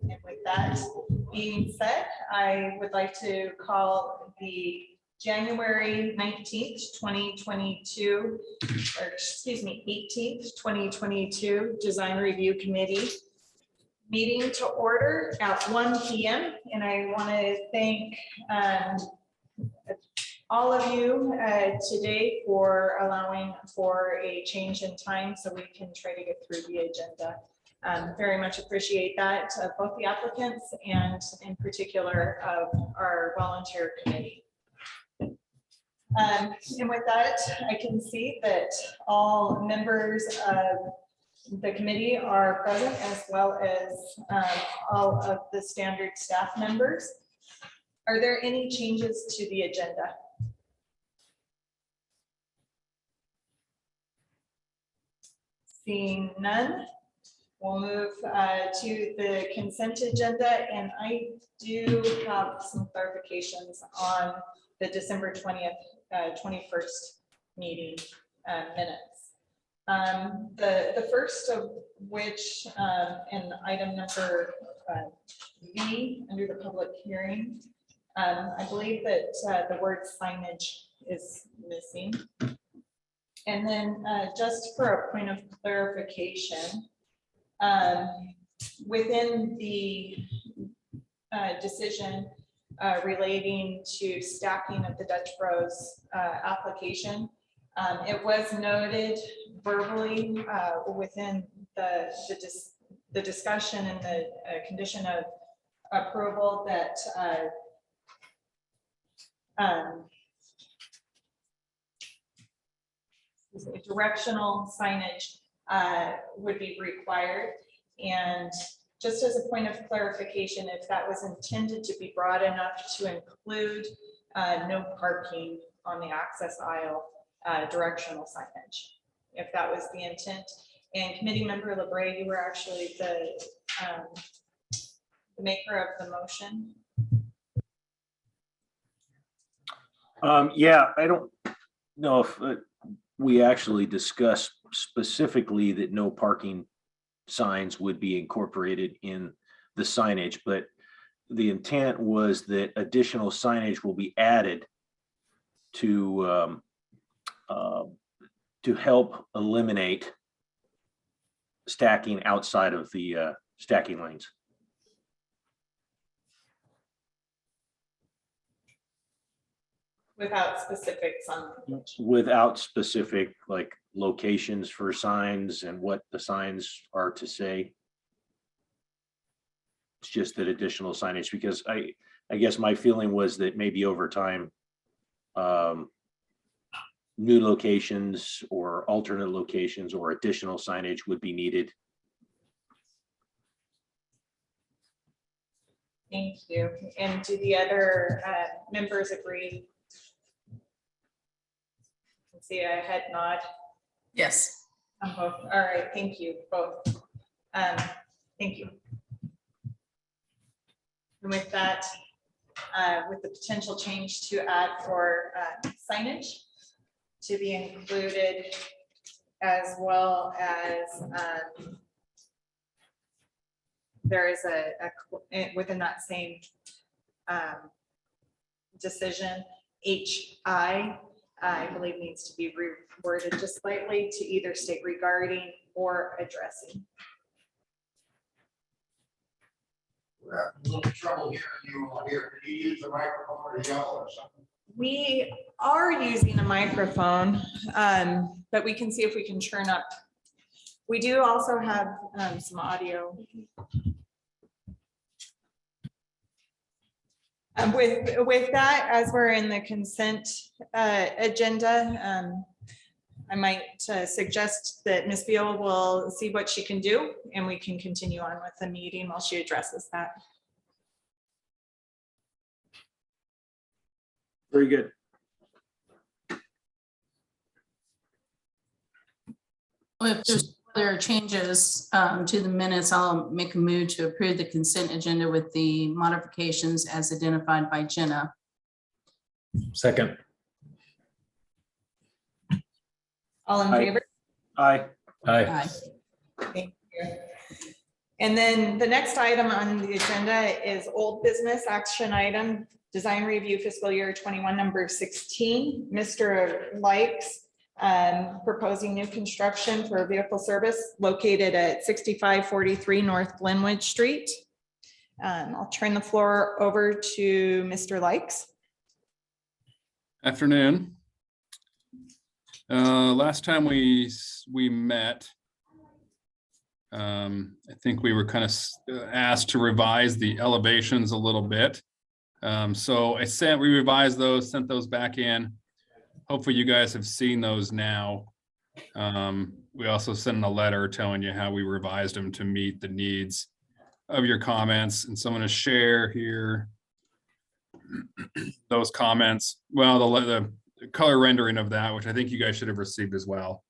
And with that being said, I would like to call the January 19th, 2022, or excuse me, 18th, 2022 Design Review Committee meeting to order at 1 p.m. And I want to thank all of you today for allowing for a change in time so we can try to get through the agenda. Very much appreciate that, both the applicants and in particular of our volunteer committee. And with that, I can see that all members of the committee are present, as well as all of the standard staff members. Are there any changes to the agenda? Seeing none, we'll move to the consent agenda, and I do have some clarifications on the December 20th, 21st meeting minutes. The first of which, in item number V under the public hearing, I believe that the word signage is missing. And then just for a point of clarification, within the decision relating to stacking of the Dutch Bros application, it was noted verbally within the discussion and the condition of approval that directional signage would be required. And just as a point of clarification, if that was intended to be broad enough to include no parking on the access aisle, directional signage, if that was the intent. And committee member Labrie, you were actually the maker of the motion. Yeah, I don't know if we actually discussed specifically that no parking signs would be incorporated in the signage, but the intent was that additional signage will be added to help eliminate stacking outside of the stacking lanes. Without specifics on. Without specific like locations for signs and what the signs are to say. It's just that additional signage, because I guess my feeling was that maybe over time, new locations or alternate locations or additional signage would be needed. Thank you. And do the other members agree? See a head nod. Yes. Both. All right, thank you both. Thank you. And with that, with the potential change to add for signage to be included, as well as there is within that same decision, I believe needs to be reworded just slightly to either state regarding or addressing. We're having a little trouble hearing you on here. Can you use the microphone or yell or something? We are using a microphone, but we can see if we can turn up. We do also have some audio. With that, as we're in the consent agenda, I might suggest that Ms. Veal will see what she can do, and we can continue on with the meeting while she addresses that. Very good. If there's other changes to the minutes, I'll make a move to approve the consent agenda with the modifications as identified by Jenah. Second. All in Aye. favor? Aye. Aye. Aye. Thank you. And then the next item on the agenda is old business action item, design review fiscal year 21, number 16. Mr. Likes proposing new construction for a vehicle service located at 6543 North Glenwood Street. I'll turn the floor over to Mr. Likes. Afternoon. Last time we met, I think we were kind of asked to revise the elevations a little bit. So we revised those, sent those back in. Hopefully you guys have seen those now. We also sent in a letter telling you how we revised them to meet the needs of your comments. And so I'm going to share here those comments. Well, the color rendering of that, which I think you guys should have received as well.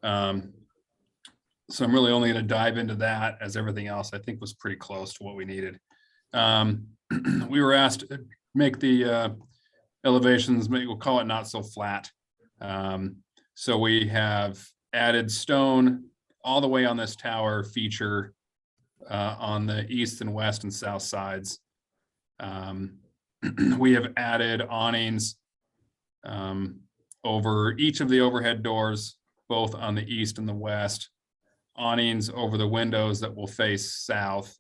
So I'm really only going to dive into that, as everything else I think was pretty close to what we needed. We were asked to make the elevations, we'll call it not so flat. So we have added stone all the way on this tower feature on the east and west and south sides. We have added awnings over each of the overhead doors, both on the east and the west, awnings over the windows that will face south.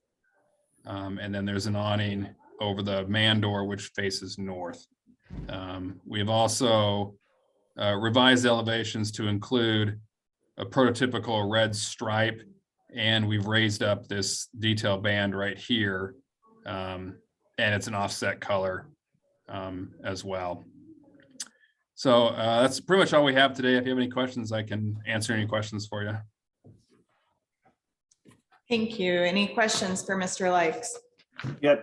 And then there's an awning over the man door, which faces north. We have also revised elevations to include a prototypical red stripe, and we've raised up this detail band right here. And it's an offset color as well. So that's pretty much all we have today. If you have any questions, I can answer any questions for you. Thank you. Any questions for Mr. Likes? Yeah,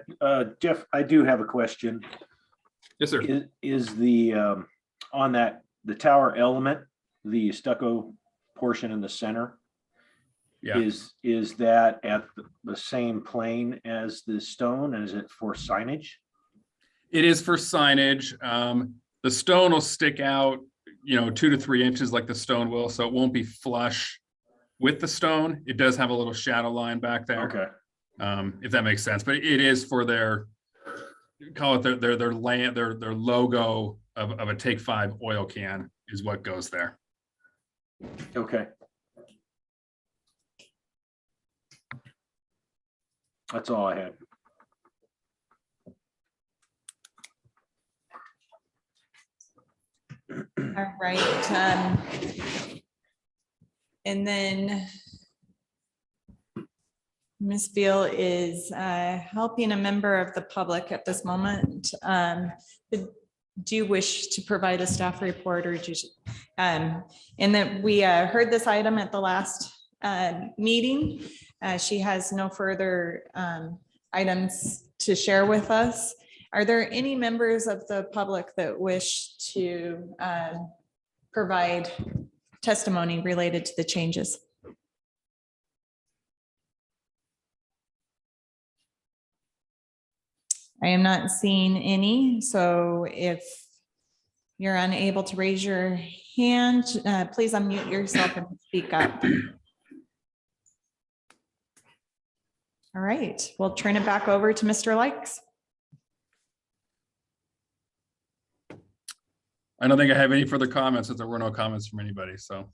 Jeff, I do have a question. Yes, sir. Is the on that the tower element, the stucco portion in the center? Yeah. Is that at the same plane as the stone, and is it for signage? It is for signage. The stone will stick out, 2 to 3 inches like the stone will, so it won't be flush with the stone. It does have a little shadow line back there. Okay. If that makes sense, but it is for their, call it their logo of a Take 5 oil can is what goes there. Okay. That's all I had. All right. And then Ms. Veal is helping a member of the public at this moment. Do you wish to provide a staff report, or do you, and that we heard this item at the last meeting. She has no further items to share with us. Are there any members of the public that wish to provide testimony related to the changes? I am not seeing any, so if you're unable to raise your hand, please unmute yourself and speak up. All right, we'll turn it back over to Mr. Likes. I don't think I have any further comments, if there were no comments from anybody, so,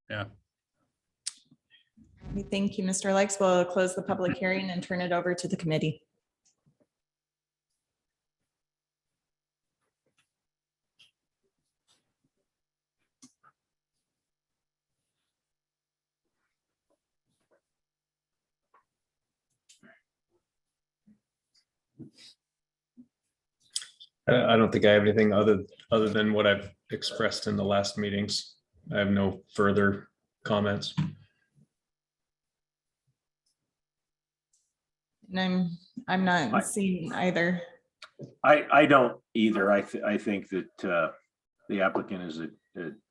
yeah. Thank you, Mr. Likes. We'll close the public hearing and turn it over to the committee. I don't think I have anything other than what I've expressed in the last meetings. I have no further comments. And I'm not seeing either. I don't either. I think that the applicant has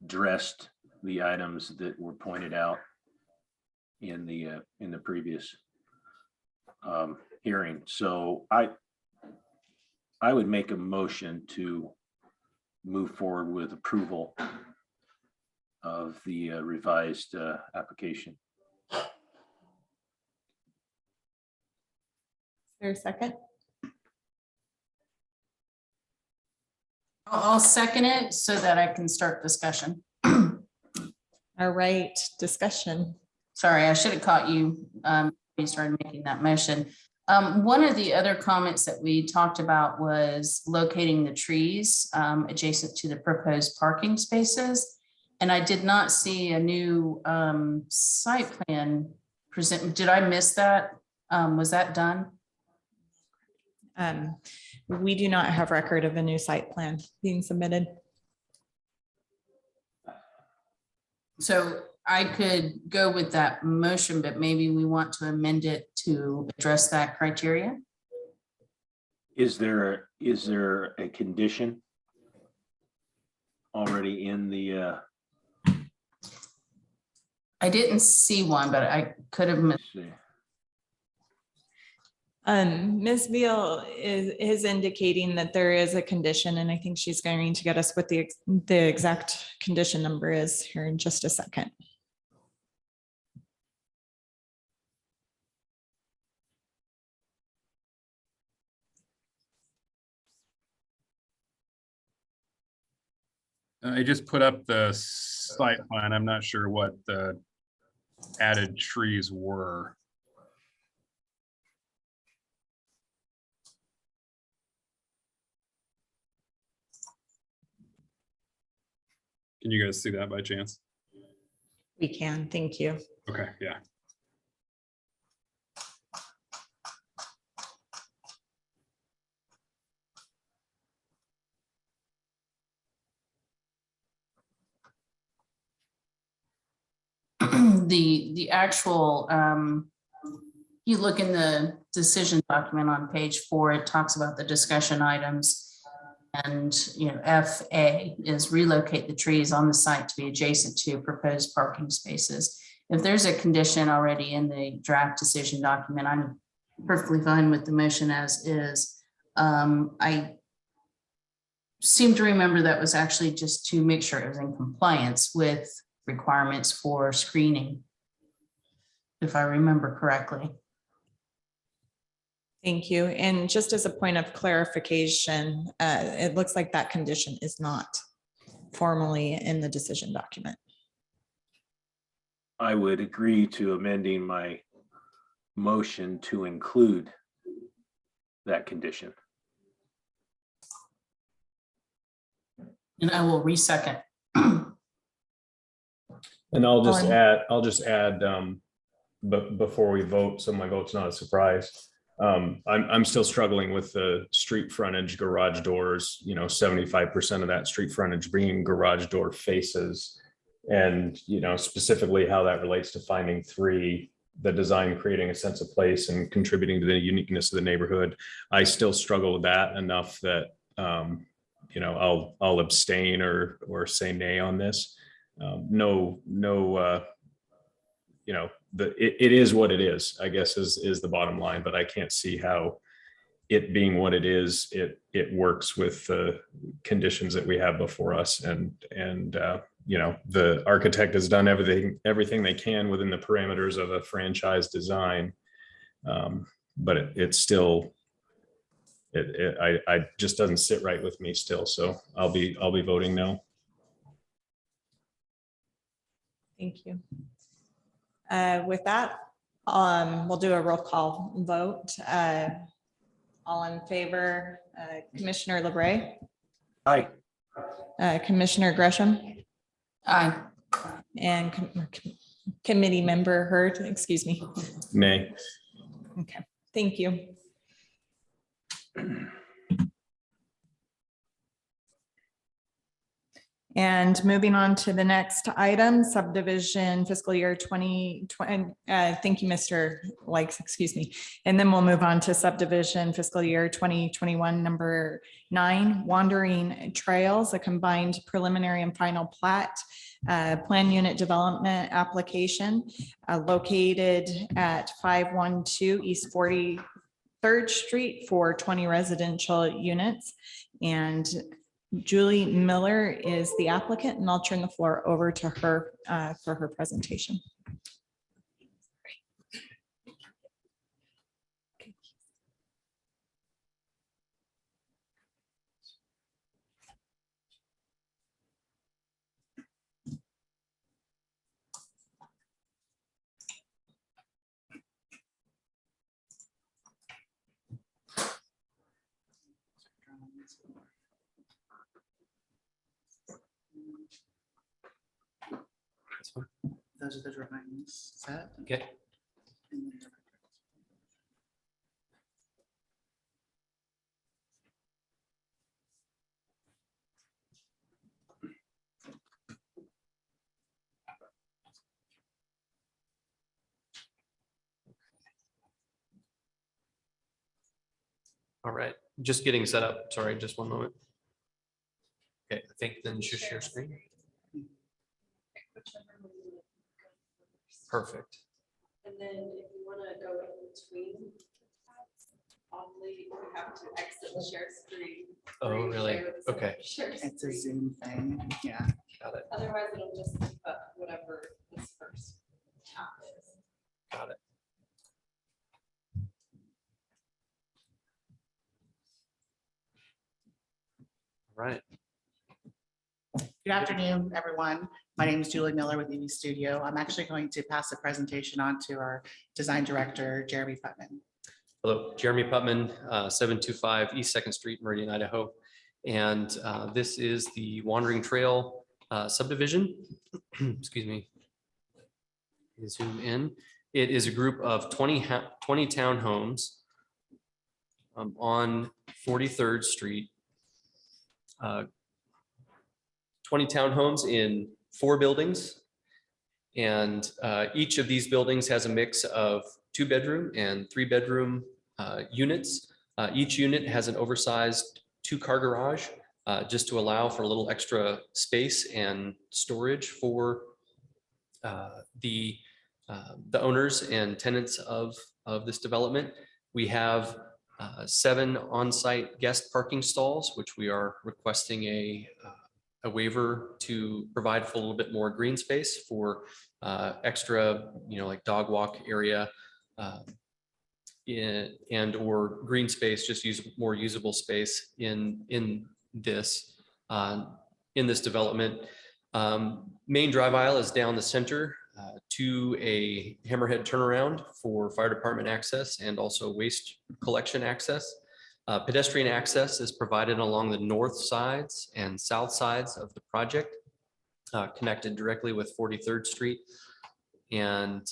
addressed the items that were pointed out in the previous hearing. So I would make a motion to move forward with approval of the revised application. there a second? I'll second it so that I can start discussion. All right, discussion. Sorry, I should have caught you when you started making that motion. One of the other comments that we talked about was locating the trees adjacent to the proposed parking spaces. And I did not see a new site plan present. Did I miss that? Was that done? We do not have record of a new site plan being submitted. So I could go with that motion, but maybe we want to amend it to address that criteria. Is there a condition already in the, I didn't see one, but I could have missed. let's see. Ms. Veal is indicating that there is a condition, and I think she's going to get us what the exact condition number is here in just a second. I just put up the site plan. I'm not sure what the added trees were. Can you guys see that by chance? We can, thank you. Okay, yeah. The actual, you look in the decision document on page 4, it talks about the discussion items. And, you know, FA is relocate the trees on the site to be adjacent to proposed parking spaces. If there's a condition already in the draft decision document, I'm perfectly fine with the motion as is. I seem to remember that was actually just to make sure it was in compliance with requirements for screening, if I remember correctly. Thank you. And just as a point of clarification, it looks like that condition is not formally in the decision document. I would agree to amending my motion to include that condition. And I will re-second. And I'll just On- add, but before we vote, so my vote's not a surprise. I'm still struggling with the street frontage garage doors, 75% of that street frontage being garage door faces. And, specifically how that relates to finding 3, the design creating a sense of place and contributing to the uniqueness of the neighborhood. I still struggle with that enough that, I'll abstain or say nay on this. It is what it is, I guess is the bottom line, but I can't see how it being what it is, it works with the conditions that we have before us. And the architect has done everything they can within the parameters of a franchise design. But it still, I just doesn't sit right with me still. So I'll be voting no. Thank you. With that, we'll do a roll call vote. All in favor, Commissioner Labrie, Aye. Commissioner Gresham, Aye. and committee member Hurd, excuse me. Nay. Okay, thank you. And moving on to the next item, subdivision fiscal year 2020. Thank you, Mr. Likes, excuse me. And then we'll move on to subdivision fiscal year 2021, number 9, Wandering Trails, a combined preliminary and final plat, plan unit development application located at 512 East 43rd Street for 20 residential units. And Julie Miller is the applicant, and I'll turn the floor over to her for her presentation. Those are the drawings. Is that? Okay. All right, just getting set up. Sorry, just one moment. Okay, I think then just share screen. Perfect. And then if you want to go in between, oddly, you have to exit the share screen. Oh, really? Share the Okay. share It's a screen. Zoom thing. Yeah. Got it. Otherwise, it'll just keep up whatever this first tab is. Got it. All right. Good afternoon, everyone. My name is Julie Miller with EV Studio. I'm actually going to pass the presentation on to our design director, Jeremy Putman. Hello, Jeremy Putman, 725 East 2nd Street, Meridian, Idaho. And this is the Wandering Trail subdivision. Excuse me. Zoom in. It is a group of 20 townhomes on 43rd Street. 20 townhomes in 4 buildings. And each of these buildings has a mix of 2-bedroom and 3-bedroom units. Each unit has an oversized 2-car garage just to allow for a little extra space and storage for the owners and tenants of this development. We have 7 on-site guest parking stalls, which we are requesting a waiver to provide for a little bit more green space for extra, like dog walk area and or green space, just use more usable space in this development. Main drive aisle is down the center to a hammerhead turnaround for fire department access and also waste collection access. Pedestrian access is provided along the north sides and south sides of the project, connected directly with 43rd Street, and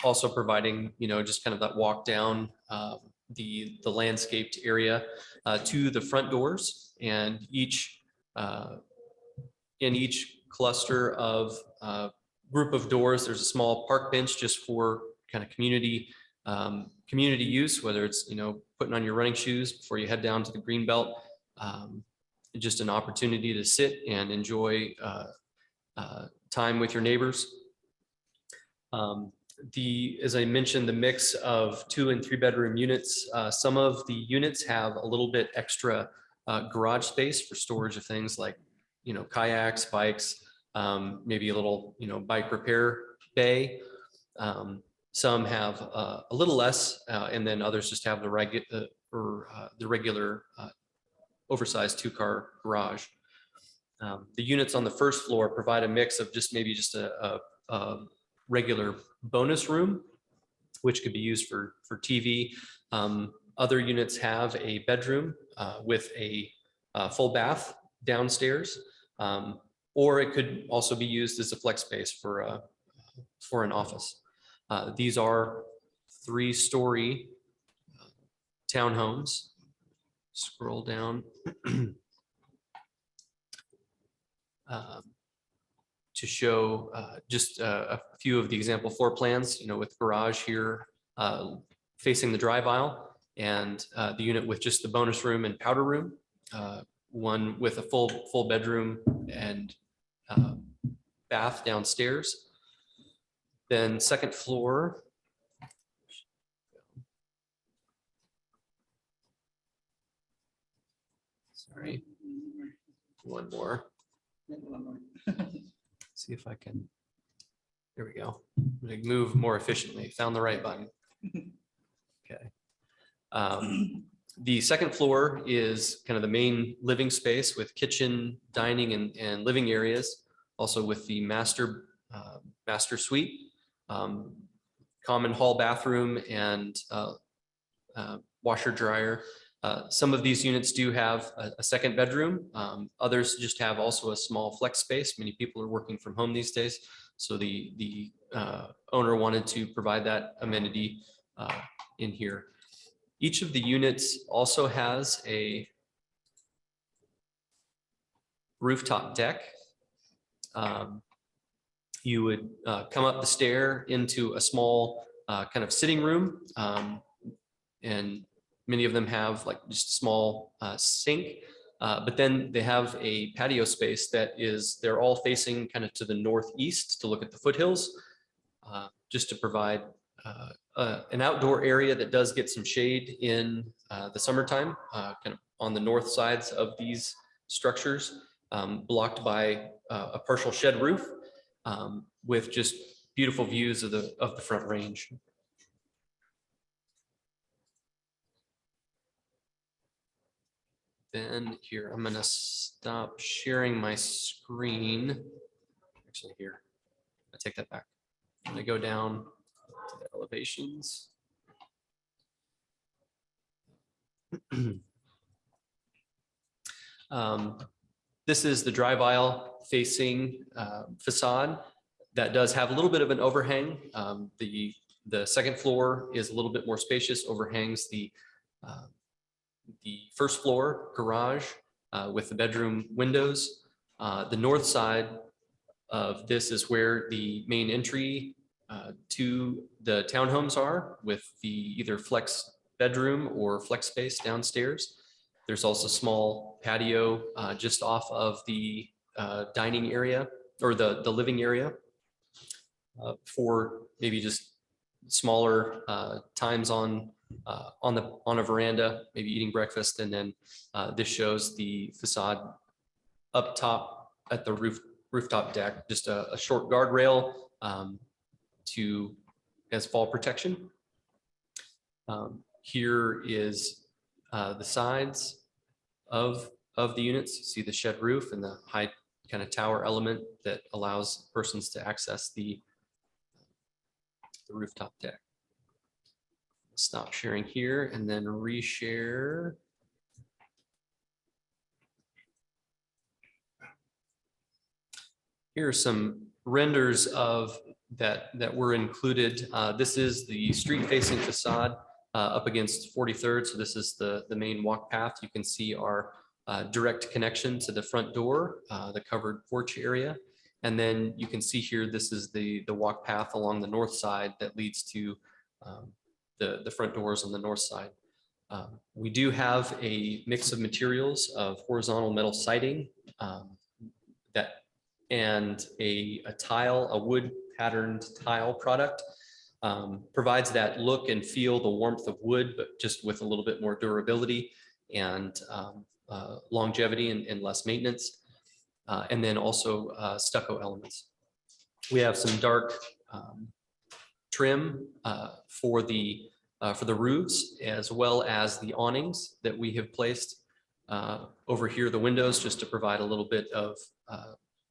also providing, just kind of that walk down the landscaped area to the front doors, and in each cluster of group of doors, there's a small park bench just for kind of community use, whether it's, putting on your running shoes before you head down to the green belt, just an opportunity to sit and enjoy time with your neighbors. As I mentioned, the mix of 2- and 3-bedroom units, some of the units have a little bit extra garage space for storage of things like, kayaks, bikes, maybe a little, bike repair bay. Some have a little less, and then others just have the regular oversized 2-car garage. The units on the first floor provide a mix of just a regular bonus room, which could be used for TV. Other units have a bedroom with a full bath downstairs, or it could also be used as a flex space for an office. These are 3-story townhomes. Scroll down to show just a few of the example floor plans, with garage here facing the drive aisle, and the unit with just the bonus room and powder room, one with a full bedroom and bath downstairs. Then second floor. Sorry, one more. See if I can, there we go. I'm gonna move more efficiently, found the right button. Okay. The second floor is kind of the main living space with kitchen, dining, and living areas, also with the master suite, common hall bathroom, and washer dryer. Some of these units do have a second bedroom. Others just have also a small flex space. Many people are working from home these days. So the owner wanted to provide that amenity in here. Each of the units also has a rooftop deck. You would come up the stair into a small kind of sitting room, and many of them have like just a small sink, but then they have a patio space that is, they're all facing kind of to the northeast to look at the foothills, just to provide an outdoor area that does get some shade in the summertime, kind of on the north sides of these structures, blocked by a partial shed roof, with just beautiful views of the front range. Then here, I'm gonna stop sharing my screen. Actually here, I take that back. I'm gonna go down to the elevations. This is the drive aisle facing facade that does have a little bit of an overhang. The second floor is a little bit more spacious, overhangs the first floor garage with the bedroom windows. The north side of this is where the main entry to the townhomes are, with the either flex bedroom or flex space downstairs. There's also a small patio just off of the dining area or the living area for maybe just smaller times on a veranda, maybe eating breakfast. And then this shows the facade up top at the rooftop deck, just a short guardrail as fall protection. Here is the sides of the units. You see the shed roof and the high kind of tower element that allows persons to access the rooftop deck. Stop sharing here and then reshare. Here are some renders of that were included. This is the street facing facade up against 43rd. So this is the main walk path. You can see our direct connection to the front door, the covered porch area. And then you can see here, this is the walk path along the north side that leads to the front doors on the north side. We do have a mix of materials of horizontal metal siding and a tile, a wood patterned tile product. Provides that look and feel, the warmth of wood, but just with a little bit more durability and longevity and less maintenance. And then also stucco elements. We have some dark trim for the roofs, as well as the awnings that we have placed over here, the windows, just to provide a little bit of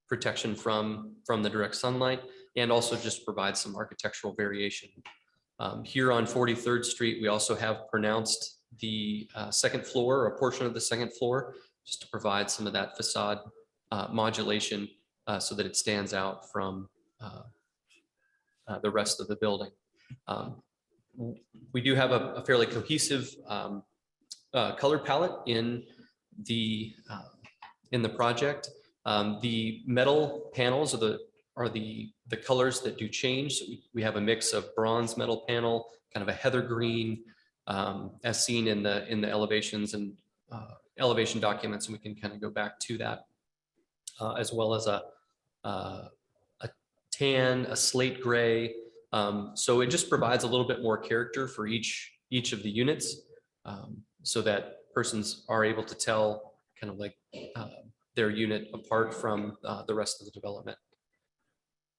protection from the direct sunlight, and also just provide some architectural variation. Here on 43rd Street, we also have pronounced the second floor, or a portion of the second floor, just to provide some of that facade modulation so that it stands out from the rest of the building. We do have a fairly cohesive color palette in the project. The metal panels are the colors that do change. So we have a mix of bronze metal panel, kind of a heather green, as seen in the elevations and elevation documents, and we can kind of go back to that, as well as a tan, a slate gray. So it just provides a little bit more character for each of the units, so that persons are able to tell kind of like their unit apart from the rest of the development.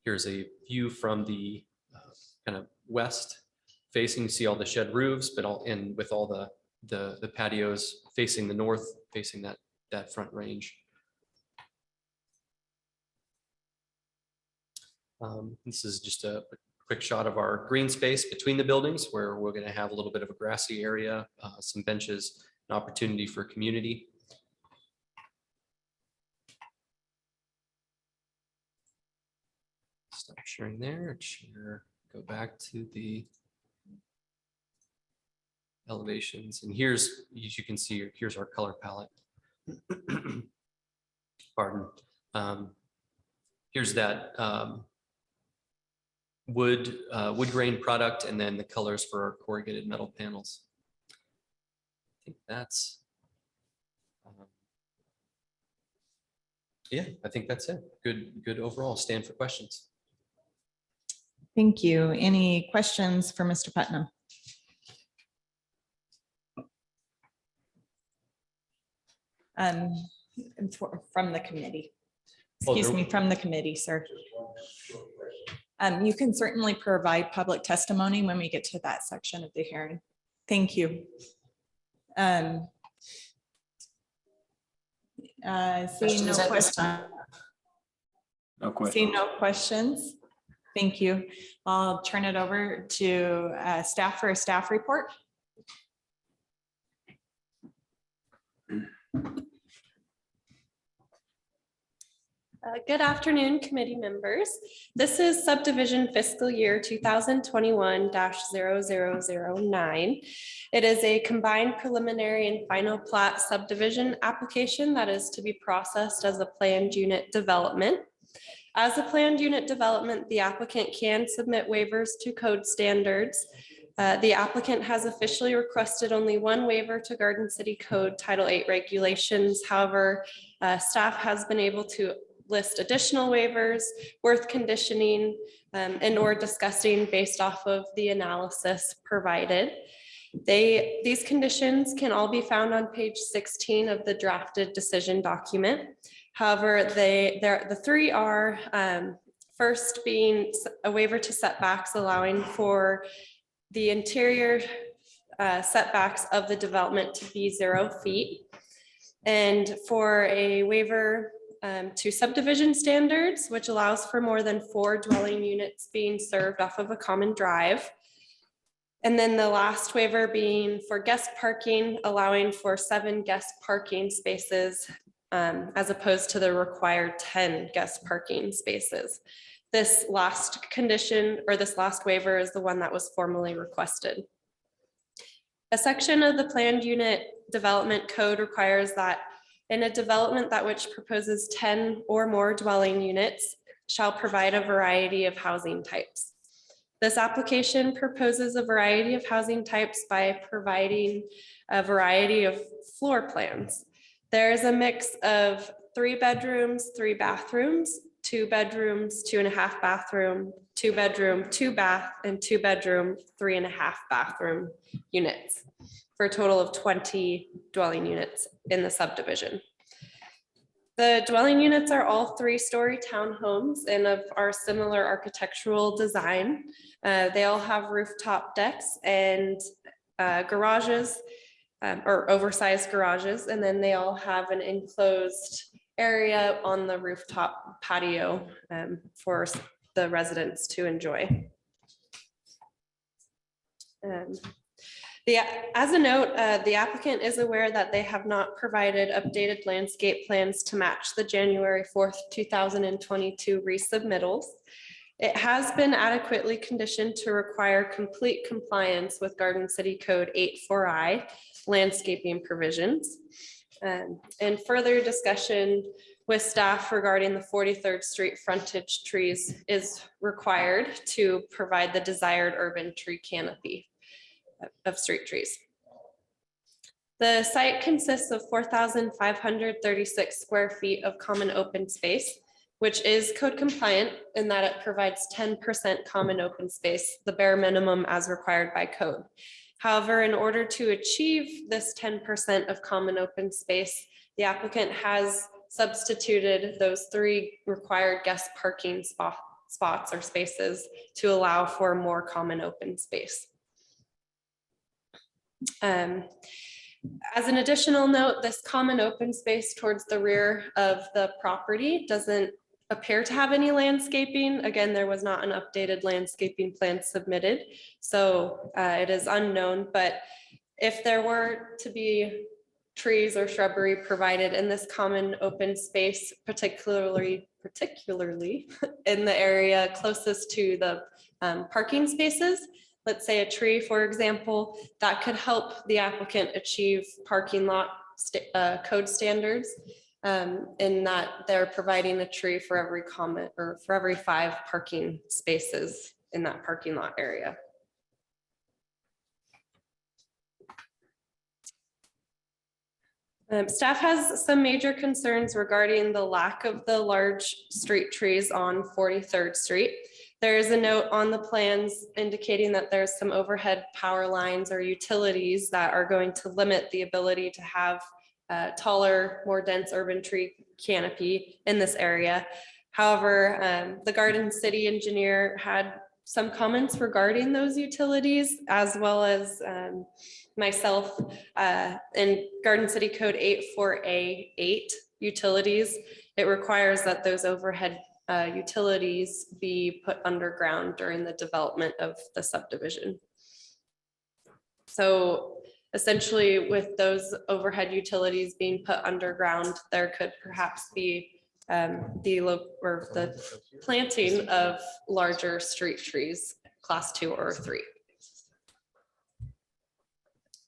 Here's a view from the kind of west facing, see all the shed roofs, but with all the patios facing the north, facing that front range. This is just a quick shot of our green space between the buildings, where we're going to have a little bit of a grassy area, some benches, and opportunity for community. Stop sharing there, share, go back to the elevations. And here's, as you can see, here's our color palette. Pardon. Here's that wood grain product, and then the colors for our corrugated metal panels. I think that's, yeah, I think that's it. Good overall. Stand for questions. Thank you. Any questions for Mr. Putnam? From the committee. Excuse me, from the committee, sir. You can certainly provide public testimony when we get to that section of the hearing. Thank you. Seeing no questions. No question. Seeing no questions. Thank you. I'll turn it over to staff for a staff report. Good afternoon, committee members. This is subdivision fiscal year 2021-0009. It is a combined preliminary and final plat subdivision application that is to be processed as a planned unit development. As a planned unit development, the applicant can submit waivers to code standards. The applicant has officially requested only one waiver to Garden City Code Title 8 regulations. However, staff has been able to list additional waivers worth conditioning and or discussing based off of the analysis provided. These conditions can all be found on page 16 of the drafted decision document. However, the three are first being a waiver to setbacks, allowing for the interior setbacks of the development to be 0 feet. And for a waiver to subdivision standards, which allows for more than 4 dwelling units being served off of a common drive. And then the last waiver being for guest parking, allowing for 7 guest parking spaces as opposed to the required 10 guest parking spaces. This last condition or this last waiver is the one that was formally requested. A section of the planned unit development code requires that in a development that which proposes 10 or more dwelling units shall provide a variety of housing types. This application proposes a variety of housing types by providing a variety of floor plans. There is a mix of 3 bedrooms, 3 bathrooms, 2 bedrooms, 2.5 bathroom, 2 bedroom, 2 bath, and 2 bedroom, 3.5 bathroom units for a total of 20 dwelling units in the subdivision. The dwelling units are all 3-story townhomes and are similar architectural design. They all have rooftop decks and garages or oversized garages, and then they all have an enclosed area on the rooftop patio for the residents to enjoy. As a note, the applicant is aware that they have not provided updated landscape plans to match the January 4th, 2022 resubmittals. It has been adequately conditioned to require complete compliance with Garden City Code 8.4i landscaping provisions. And further discussion with staff regarding the 43rd Street frontage trees is required to provide the desired urban tree canopy of street trees. The site consists of 4,536 square feet of common open space, which is code compliant in that it provides 10% common open space, the bare minimum as required by code. However, in order to achieve this 10% of common open space, the applicant has substituted those 3 required guest parking spots or spaces to allow for more common open space. As an additional note, this common open space towards the rear of the property doesn't appear to have any landscaping. Again, there was not an updated landscaping plan submitted, so it is unknown, but if there were to be trees or shrubbery provided in this common open space, particularly in the area closest to the parking spaces. Let's say a tree, for example, that could help the applicant achieve parking lot code standards, in that they're providing a tree for every comment or for every 5 parking spaces in that parking lot area. Staff has some major concerns regarding the lack of the large street trees on 43rd Street. There is a note on the plans indicating that there's some overhead power lines or utilities that are going to limit the ability to have taller, more dense urban tree canopy in this area. However, the Garden City engineer had some comments regarding those utilities, as well as myself in Garden City Code 84A8 utilities. It requires that those overhead utilities be put underground during the development of the subdivision. So essentially, with those overhead utilities being put underground, there could perhaps be the planting of larger street trees, class 2 or 3.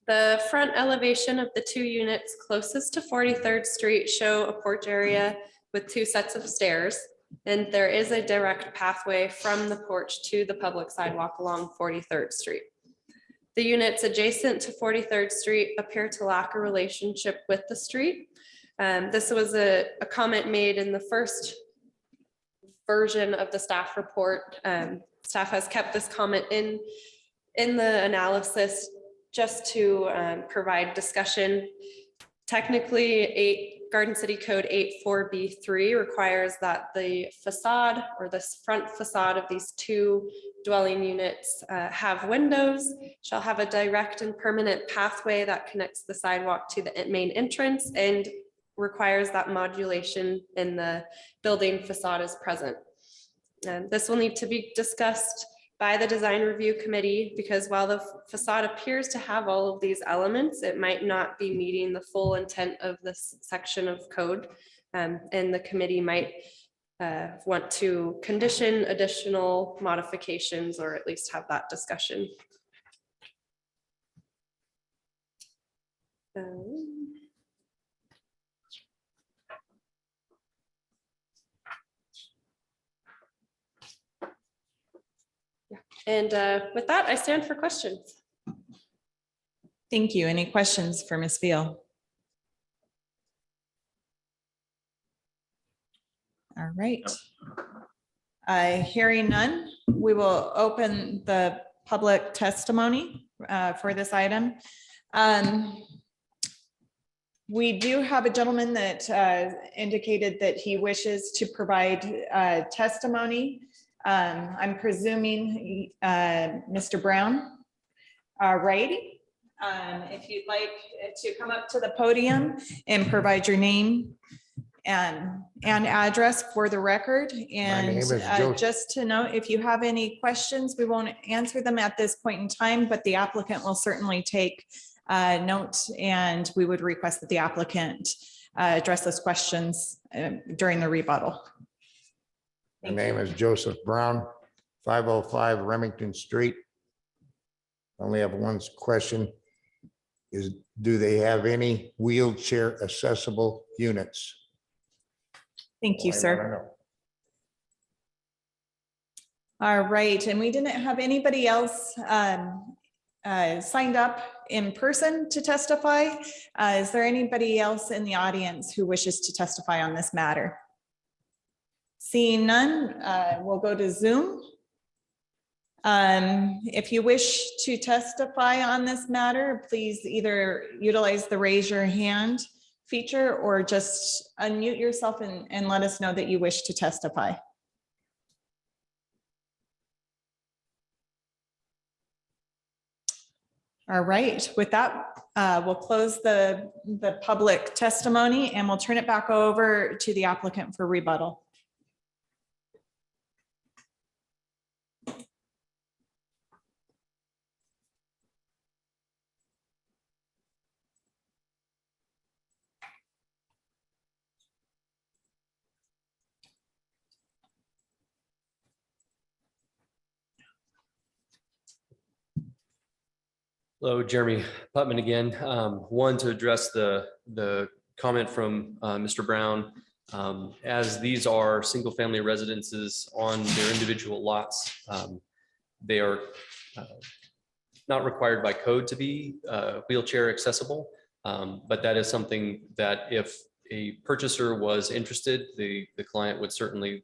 The front elevation of the 2 units closest to 43rd Street show a porch area with 2 sets of stairs, and there is a direct pathway from the porch to the public sidewalk along 43rd Street. The units adjacent to 43rd Street appear to lack a relationship with the street. This was a comment made in the first version of the staff report. Staff has kept this comment in the analysis just to provide discussion. Technically, Garden City Code 84B3 requires that the facade or the front facade of these 2 dwelling units have windows, shall have a direct and permanent pathway that connects the sidewalk to the main entrance, and requires that modulation in the building facade is present. And this will need to be discussed by the design review committee, because while the facade appears to have all of these elements, it might not be meeting the full intent of this section of code. And the committee might want to condition additional modifications, or at least have that discussion. And with that, I stand for questions. Thank you. Any questions for Ms. Veal? All right. Hearing none, we will open the public testimony for this item. We do have a gentleman that indicated that he wishes to provide testimony. I'm presuming Mr. Brown, right? If you'd like to come up to the podium and provide your name and address for the record. And name is Joseph. just to note, if you have any questions, we won't answer them at this point in time, but the applicant will certainly take note, and we would request that the applicant address those questions during the rebuttal. My name is Joseph Brown, 505 Remington Street. Only have one question. Do they have any wheelchair accessible units? Thank you, sir. All right, and we didn't have anybody else signed up in person to testify. Is there anybody else in the audience who wishes to testify on this matter? Seeing none, we'll go to Zoom. If you wish to testify on this matter, please either utilize the raise your hand feature or just unmute yourself and let us know that you wish to testify. All right, with that, we'll close the public testimony and we'll turn it back over to the applicant for rebuttal. Hello, Jeremy Putman again. One, to address the comment from Mr. Brown. As these are single-family residences on their individual lots, they are not required by code to be wheelchair accessible. But that is something that if a purchaser was interested, the client would certainly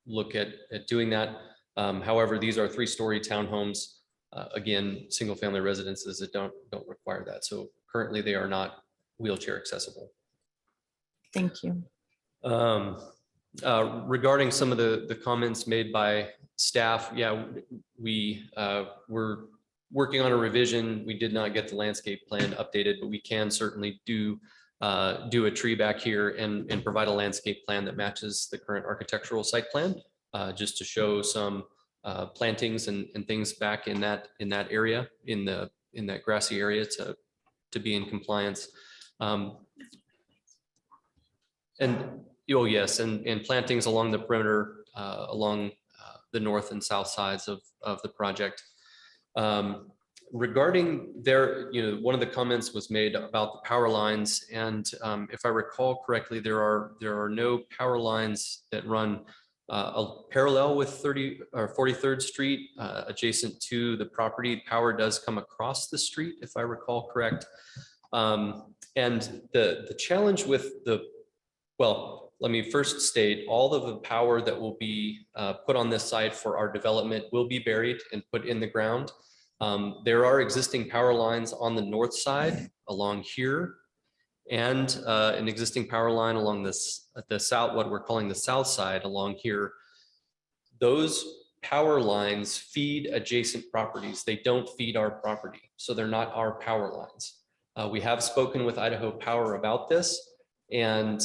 look at doing that. However, these are 3-story townhomes. Again, single-family residences that don't require that. So currently they are not wheelchair accessible. Thank you. Regarding some of the comments made by staff, yeah, we were working on a revision. We did not get the landscape plan updated, but we can certainly do a tree back here and provide a landscape plan that matches the current architectural site plan, just to show some plantings and things back in that area, in that grassy area to be in compliance. And oh yes, and plantings along the perimeter, along the north and south sides of the project. Regarding there, one of the comments was made about the power lines, and if I recall correctly, there are no power lines that run parallel with 43rd Street, adjacent to the property. Power does come across the street, if I recall correct. And the challenge with well, let me first state, all of the power that will be put on this site for our development will be buried and put in the ground. There are existing power lines on the north side along here, and an existing power line along the south, what we're calling the south side along here. Those power lines feed adjacent properties. They don't feed our property, so they're not our power lines. We have spoken with Idaho Power about this, and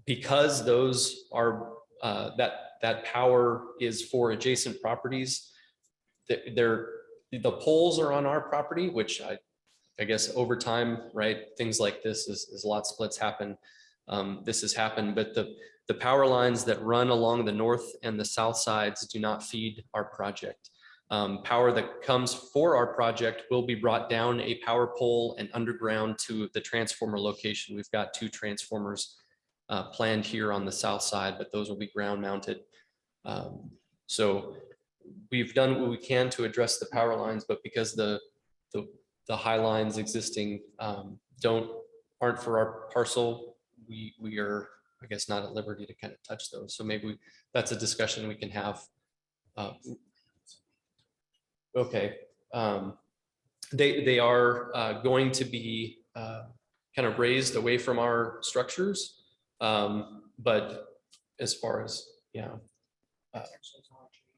because those are that power is for adjacent properties, the poles are on our property, which I guess over time, right, things like this as lot splits happen, this has happened, but the power lines that run along the north and the south sides do not feed our project. Power that comes for our project will be brought down a power pole and underground to the transformer location. We've got 2 transformers planned here on the south side, but those will be ground mounted. So we've done what we can to address the power lines, but because the high lines existing aren't for our parcel, we are, I guess, not at liberty to kind of touch those. So maybe that's a discussion we can have. Okay, they are going to be kind of raised away from our structures, but as far as, yeah,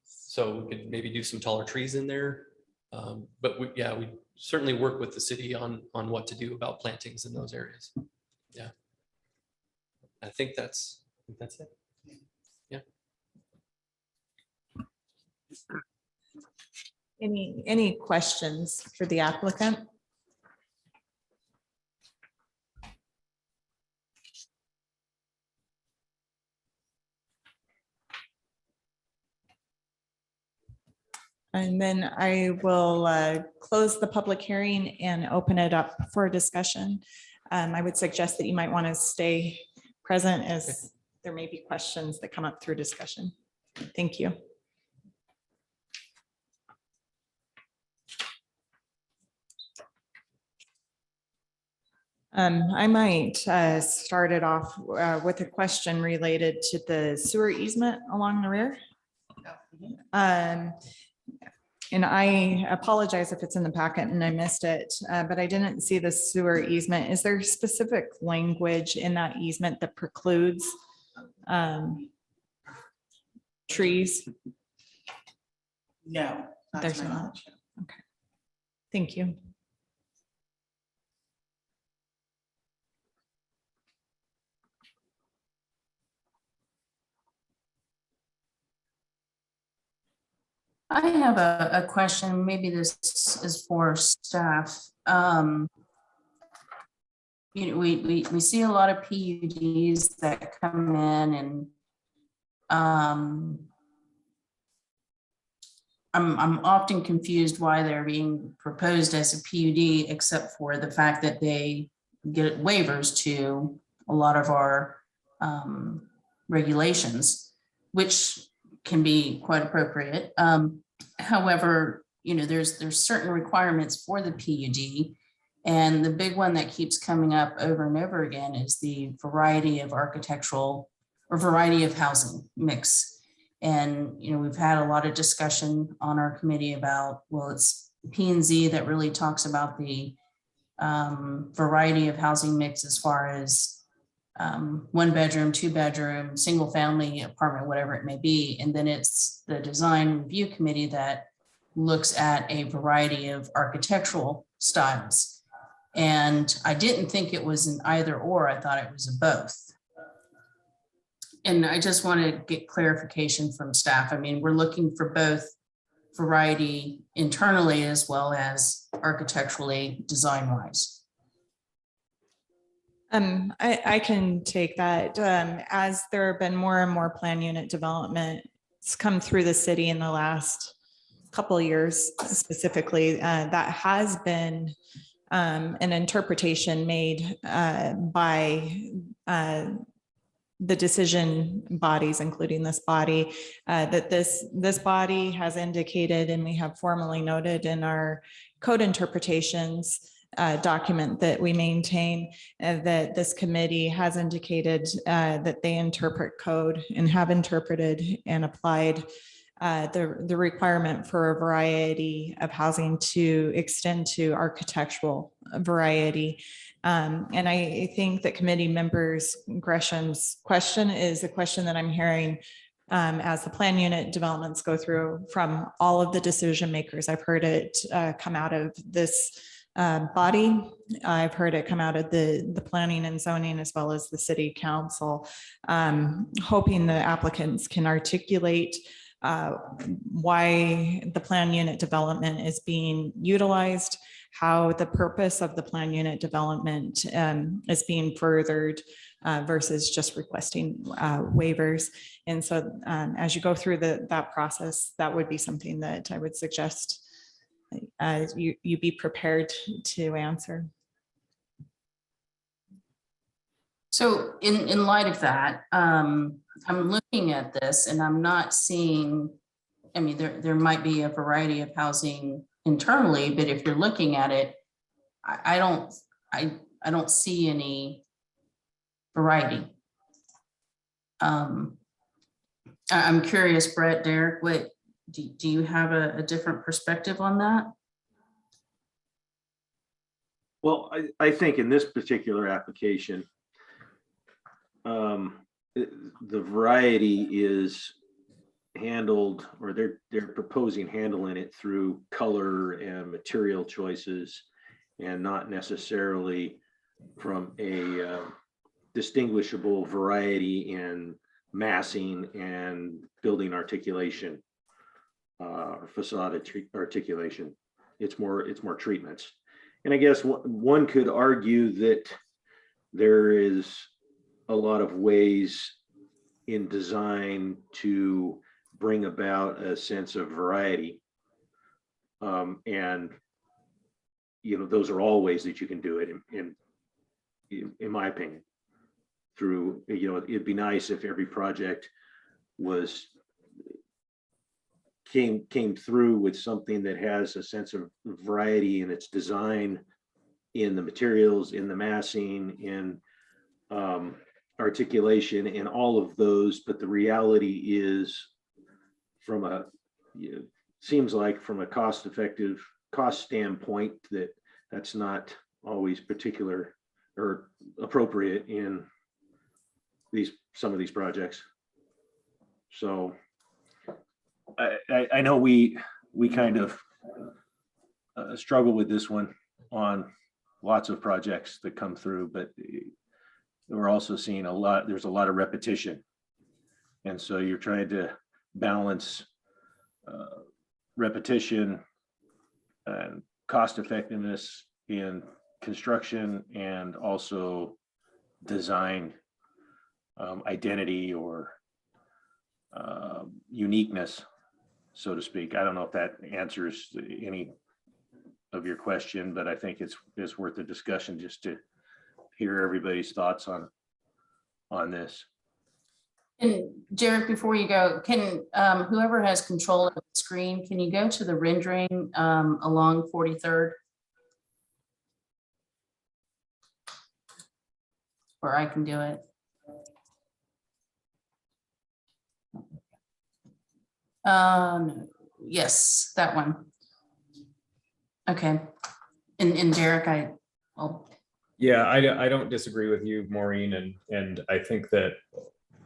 so we could maybe do some taller trees in there, but we certainly work with the city on what to do about plantings in those areas. Yeah, I think that's it. Yeah. Any questions for the applicant? And then I will close the public hearing and open it up for discussion. I would suggest that you might want to stay present as there may be questions that come up through discussion. Thank you. I might start it off with a question related to the sewer easement along the rear. And I apologize if it's in the packet and I missed it, but I didn't see the sewer easement. Is there specific language in that easement that precludes trees? No. not to There's my not. knowledge. Okay. Thank you. I have a question, maybe this is for staff. We see a lot of PUDs that come in and I'm often confused why they're being proposed as a PUD, except for the fact that they get waivers to a lot of our regulations, which can be quite appropriate. However, there's certain requirements for the PUD. And the big one that keeps coming up over and over again is the variety of architectural or variety of housing mix. And, we've had a lot of discussion on our committee about, well, it's P&Z that really talks about the variety of housing mix as far as 1 bedroom, 2 bedroom, single family apartment, whatever it may be. And then it's the design review committee that looks at a variety of architectural styles. And I didn't think it was an either or, I thought it was a both. And I just want to get clarification from staff. I mean, we're looking for both variety internally as well as architecturally design wise. I can take that. As there have been more and more plan unit development, it's come through the city in the last couple of years specifically, that has been an interpretation made by the decision bodies, including this body, that this body has indicated, and we have formally noted in our code interpretations document that we maintain, that this committee has indicated that they interpret code and have interpreted and applied the requirement for a variety of housing to extend to architectural variety. And I think that committee members Gresham's question is a question that I'm hearing as the plan unit developments go through from all of the decision makers. I've heard it come out of this body. I've heard it come out of the planning and zoning as well as the city council, hoping the applicants can articulate why the plan unit development is being utilized, how the purpose of the plan unit development is being furthered versus just requesting waivers. And so as you go through that process, that would be something that I would suggest you be prepared to answer. So in light of that, I'm looking at this and I'm not seeing, I mean, there might be a variety of housing internally, but if you're looking at it, I don't see any variety. I'm curious, Brett, Derek, what do you have a different perspective on that? Well, I think in this particular application, the variety is handled, or they're proposing handling it through color and material choices, and not necessarily from a distinguishable variety in massing and building articulation or facade articulation. It's more treatments. And I guess one could argue that there is a lot of ways in design to bring about a sense of variety. And, those are all ways that you can do it in my opinion, through, it'd be nice if every project came through with something that has a sense of variety in its design, in the materials, in the massing, in articulation, in all of those. But the reality is, seems like from a cost standpoint, that's not always particular or appropriate in some of these projects. So I know we kind of struggle with this one on lots of projects that come through, but we're also seeing there's a lot of repetition. And so you're trying to balance repetition and cost effectiveness in construction, and also design identity or uniqueness. so to speak. I don't know if that answers any of your question, but I think it's worth a discussion just to hear everybody's thoughts on this. And Jared, before you go, can whoever has control of the screen, can you go to the rendering along 43rd? Or I can do it. No. Yes, that one. Okay. And Derek, Yeah, I don't disagree with you, Maureen, and I think that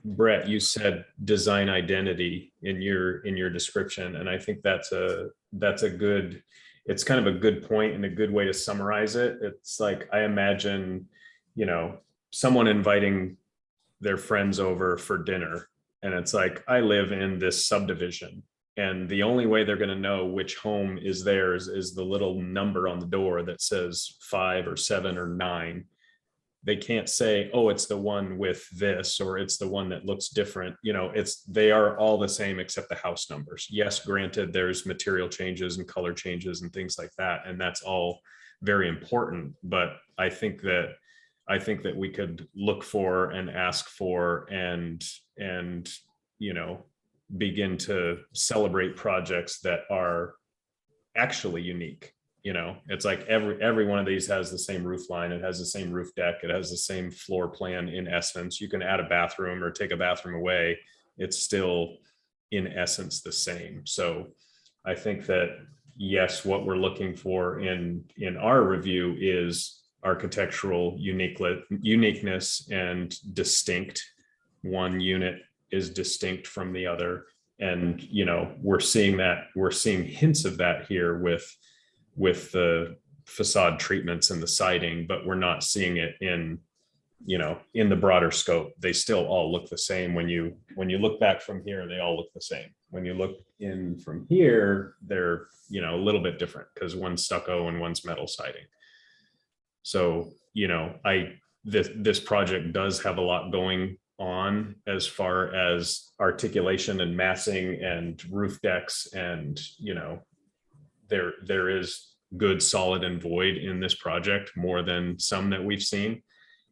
Brett, you said design identity in your description, and I think that's a good, it's kind of a good point and a good way to summarize it. It's like, I imagine, someone inviting their friends over for dinner, and it's like, I live in this subdivision, and the only way they're going to know which home is theirs is the little number on the door that says 5 or 7 or 9. They can't say, oh, it's the one with this, or it's the one that looks different. They are all the same except the house numbers. Yes, granted, there's material changes and color changes and things like that, and that's all very important. But I think that we could look for and ask for and begin to celebrate projects that are actually unique. It's like every one of these has the same roof line, it has the same roof deck, it has the same floor plan. In essence, you can add a bathroom or take a bathroom away, it's still in essence the same. So I think that, yes, what we're looking for in our review is architectural uniqueness and distinct. One unit is distinct from the other, and we're seeing hints of that here with the facade treatments and the siding, but we're not seeing it in the broader scope. They still all look the same. When you look back from here, they all look the same. When you look in from here, they're a little bit different because one's stucco and one's metal siding. So this project does have a lot going on as far as articulation and massing and roof decks, and there is good, solid, and void in this project, more than some that we've seen.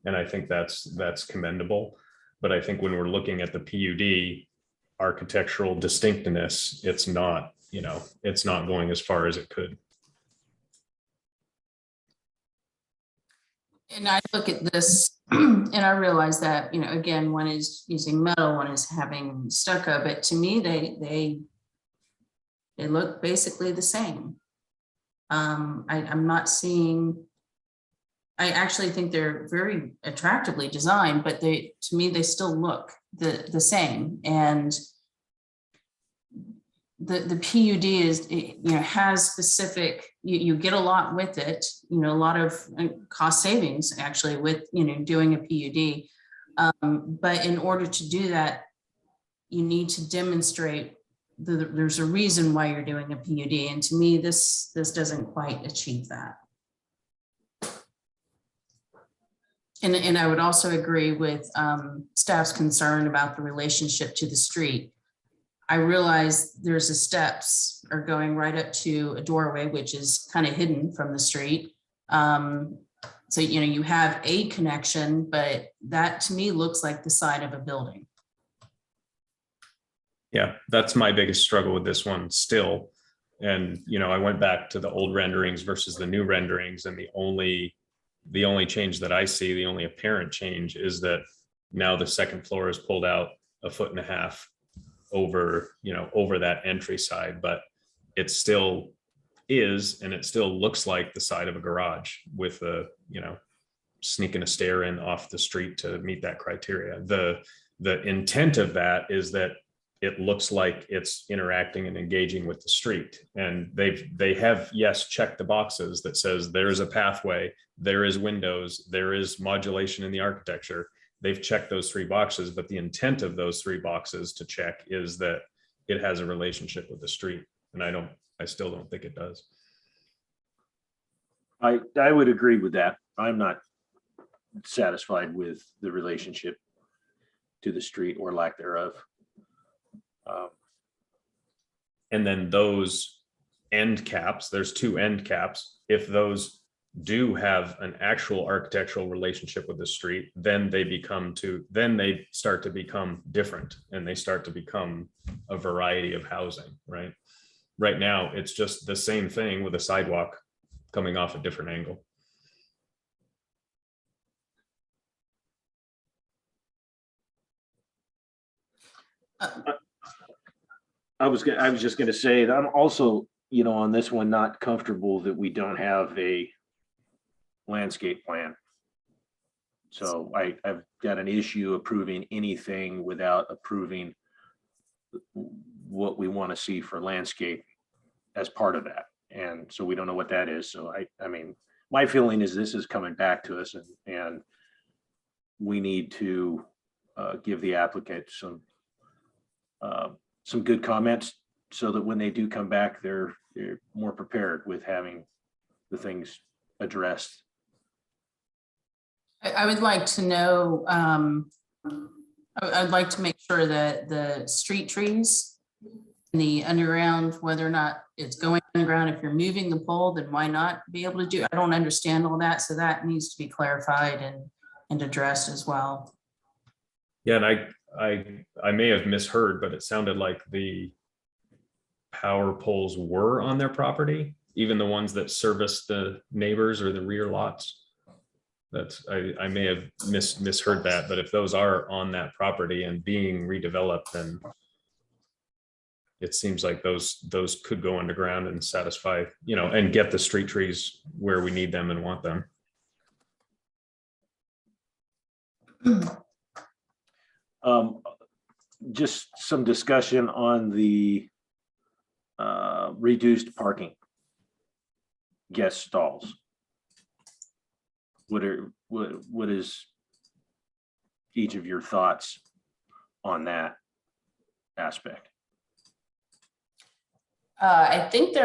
And I think that's commendable. But I think when we're looking at the PUD architectural distinctness, it's not going as far as it could. and I look at this and I realize that, again, one is using metal, one is having stucco, but to me, they look basically the same. I'm not seeing, I actually think they're very attractively designed, but to me, they still look the same. And the PUD is, has specific, you get a lot with it, a lot of cost savings actually with, doing a PUD. But in order to do that, you need to demonstrate there's a reason why you're doing a PUD. And to me, this doesn't quite achieve that. And I would also agree with staff's concern about the relationship to the street. I realize there's the steps are going right up to a doorway, which is kind of hidden from the street. So, you have a connection, but that to me looks like the side of a building. Yeah, that's my biggest struggle with this one still. And, I went back to the old renderings versus the new renderings, and the only change that I see, the only apparent change, is that now the second floor is pulled out 1.5 feet over that entry side, but it still is, and it still looks like the side of a garage with sneaking a stair in off the street to meet that criteria. The intent of that is that it looks like it's interacting and engaging with the street. And they have, yes, checked the boxes that says there is a pathway, there is windows, there is modulation in the architecture. They've checked those 3 boxes, but the intent of those 3 boxes to check is that it has a relationship with the street. And I still don't think it does. I would agree with that. I'm not satisfied with the relationship to the street or lack thereof. And then those end caps, there's two end caps. If those do have an actual architectural relationship with the street, then they start to become different, and they start to become a variety of housing, right? Right now, it's just the same thing with a sidewalk coming off a different angle. I was just gonna say that I'm also, on this one, not comfortable that we don't have a landscape plan. So I've got an issue approving anything without approving what we want to see for landscape as part of that. And so we don't know what that is. So I mean, my feeling is this is coming back to us, and we need to give the applicant some good comments so that when they do come back, they're more prepared with having the things addressed. I would like to know, I'd like to make sure that the street trees, the underground, whether or not it's going underground, if you're moving the pole, then why not be able to do, I don't understand all that. So that needs to be clarified and addressed as well. Yeah, and I may have misheard, but it sounded like the power poles were on their property, even the ones that service the neighbors or the rear lots. I may have misheard that, but if those are on that property and being redeveloped, then it seems like those could go underground and satisfy, and get the street trees where we need them and want them. Just some discussion on the reduced parking guest stalls. What is each of your thoughts on that aspect? I think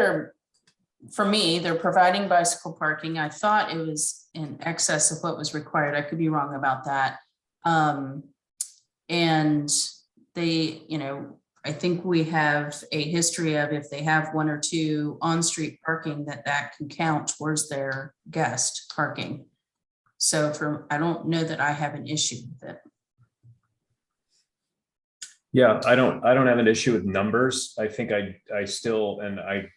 for me, they're providing bicycle parking. I thought it was in excess of what was required. I could be wrong about that. And they, I think we have a history of, if they have one or two on-street parking, that can count towards their guest parking. So I don't know that I have an issue with it. Yeah, I don't have an issue with numbers. I think I still, and I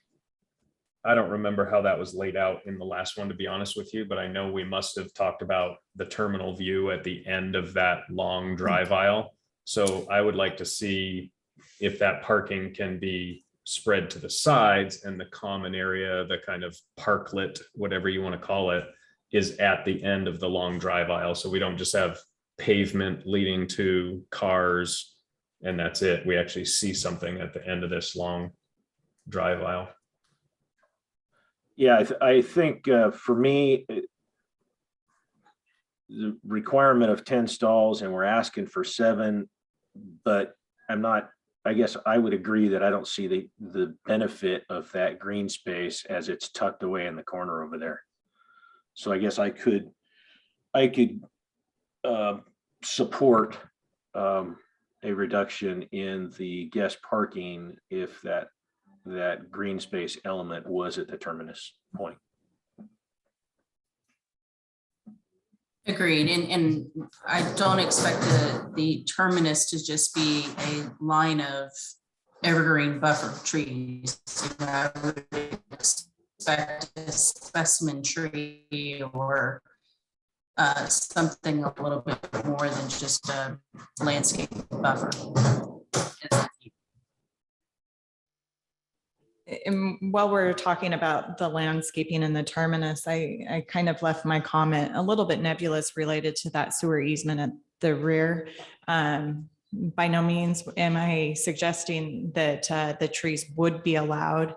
don't remember how that was laid out in the last one, to be honest with you, but I know we must have talked about the terminal view at the end of that long drive aisle. So I would like to see if that parking can be spread to the sides, and the common area, the kind of parklet, whatever you want to call it, is at the end of the long drive aisle. So we don't just have pavement leading to cars and that's it. We actually see something at the end of this long drive aisle. Yeah, I think for me, the requirement of 10 stalls, and we're asking for 7, but I guess I would agree that I don't see the benefit of that green space as it's tucked away in the corner over there. So I guess I could support a reduction in the guest parking if that green space element was at the terminus point. Agreed. And I don't expect the terminus to just be a line of evergreen buffer trees. I would expect a specimen tree or something a little bit more than just a landscape buffer. And while we're talking about the landscaping and the terminus, I kind of left my comment a little bit nebulous related to that sewer easement at the rear. By no means am I suggesting that the trees would be allowed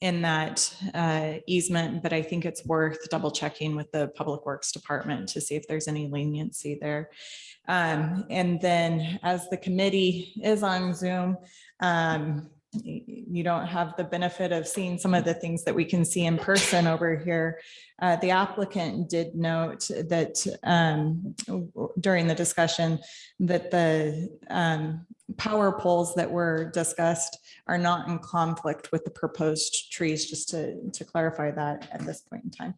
in that easement, but I think it's worth double checking with the Public Works Department to see if there's any leniency there. And then as the committee is on Zoom, you don't have the benefit of seeing some of the things that we can see in person over here. The applicant did note that during the discussion that the power poles that were discussed are not in conflict with the proposed trees, just to clarify that at this point in time.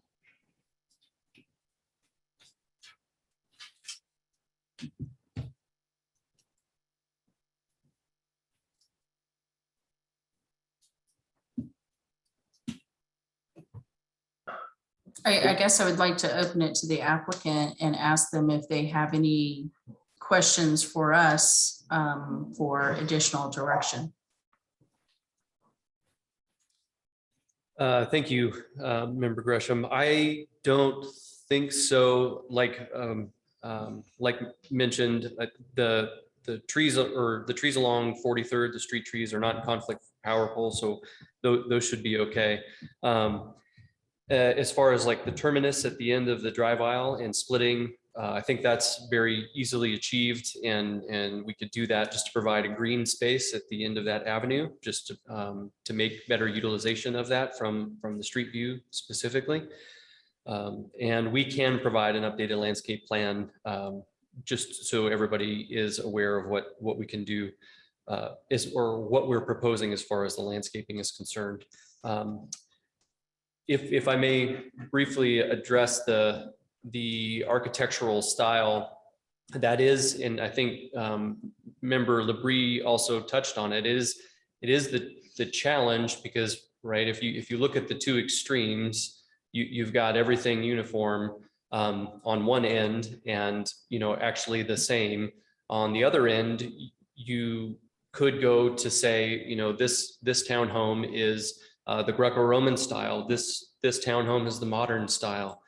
I guess I would like to open it to the applicant and ask them if they have any questions for us for additional direction. Thank you, Member Gresham. I don't think so. Like mentioned, the trees along 43rd, the street trees are not in conflict with power poles, so those should be okay. As far as like the terminus at the end of the drive aisle and splitting, I think that's very easily achieved, and we could do that just to provide a green space at the end of that avenue, just to make better utilization of that from the street view specifically. And we can provide an updated landscape plan just so everybody is aware of what we can do or what we're proposing as far as the landscaping is concerned. If I may briefly address the architectural style, that is, and I think Member Labrie also touched on it, it is the challenge, because right, if you look at the two extremes, you've got everything uniform on one end, and actually the same on the other end. You could go to say, this townhome is the Greco-Roman style, this townhome is the modern style,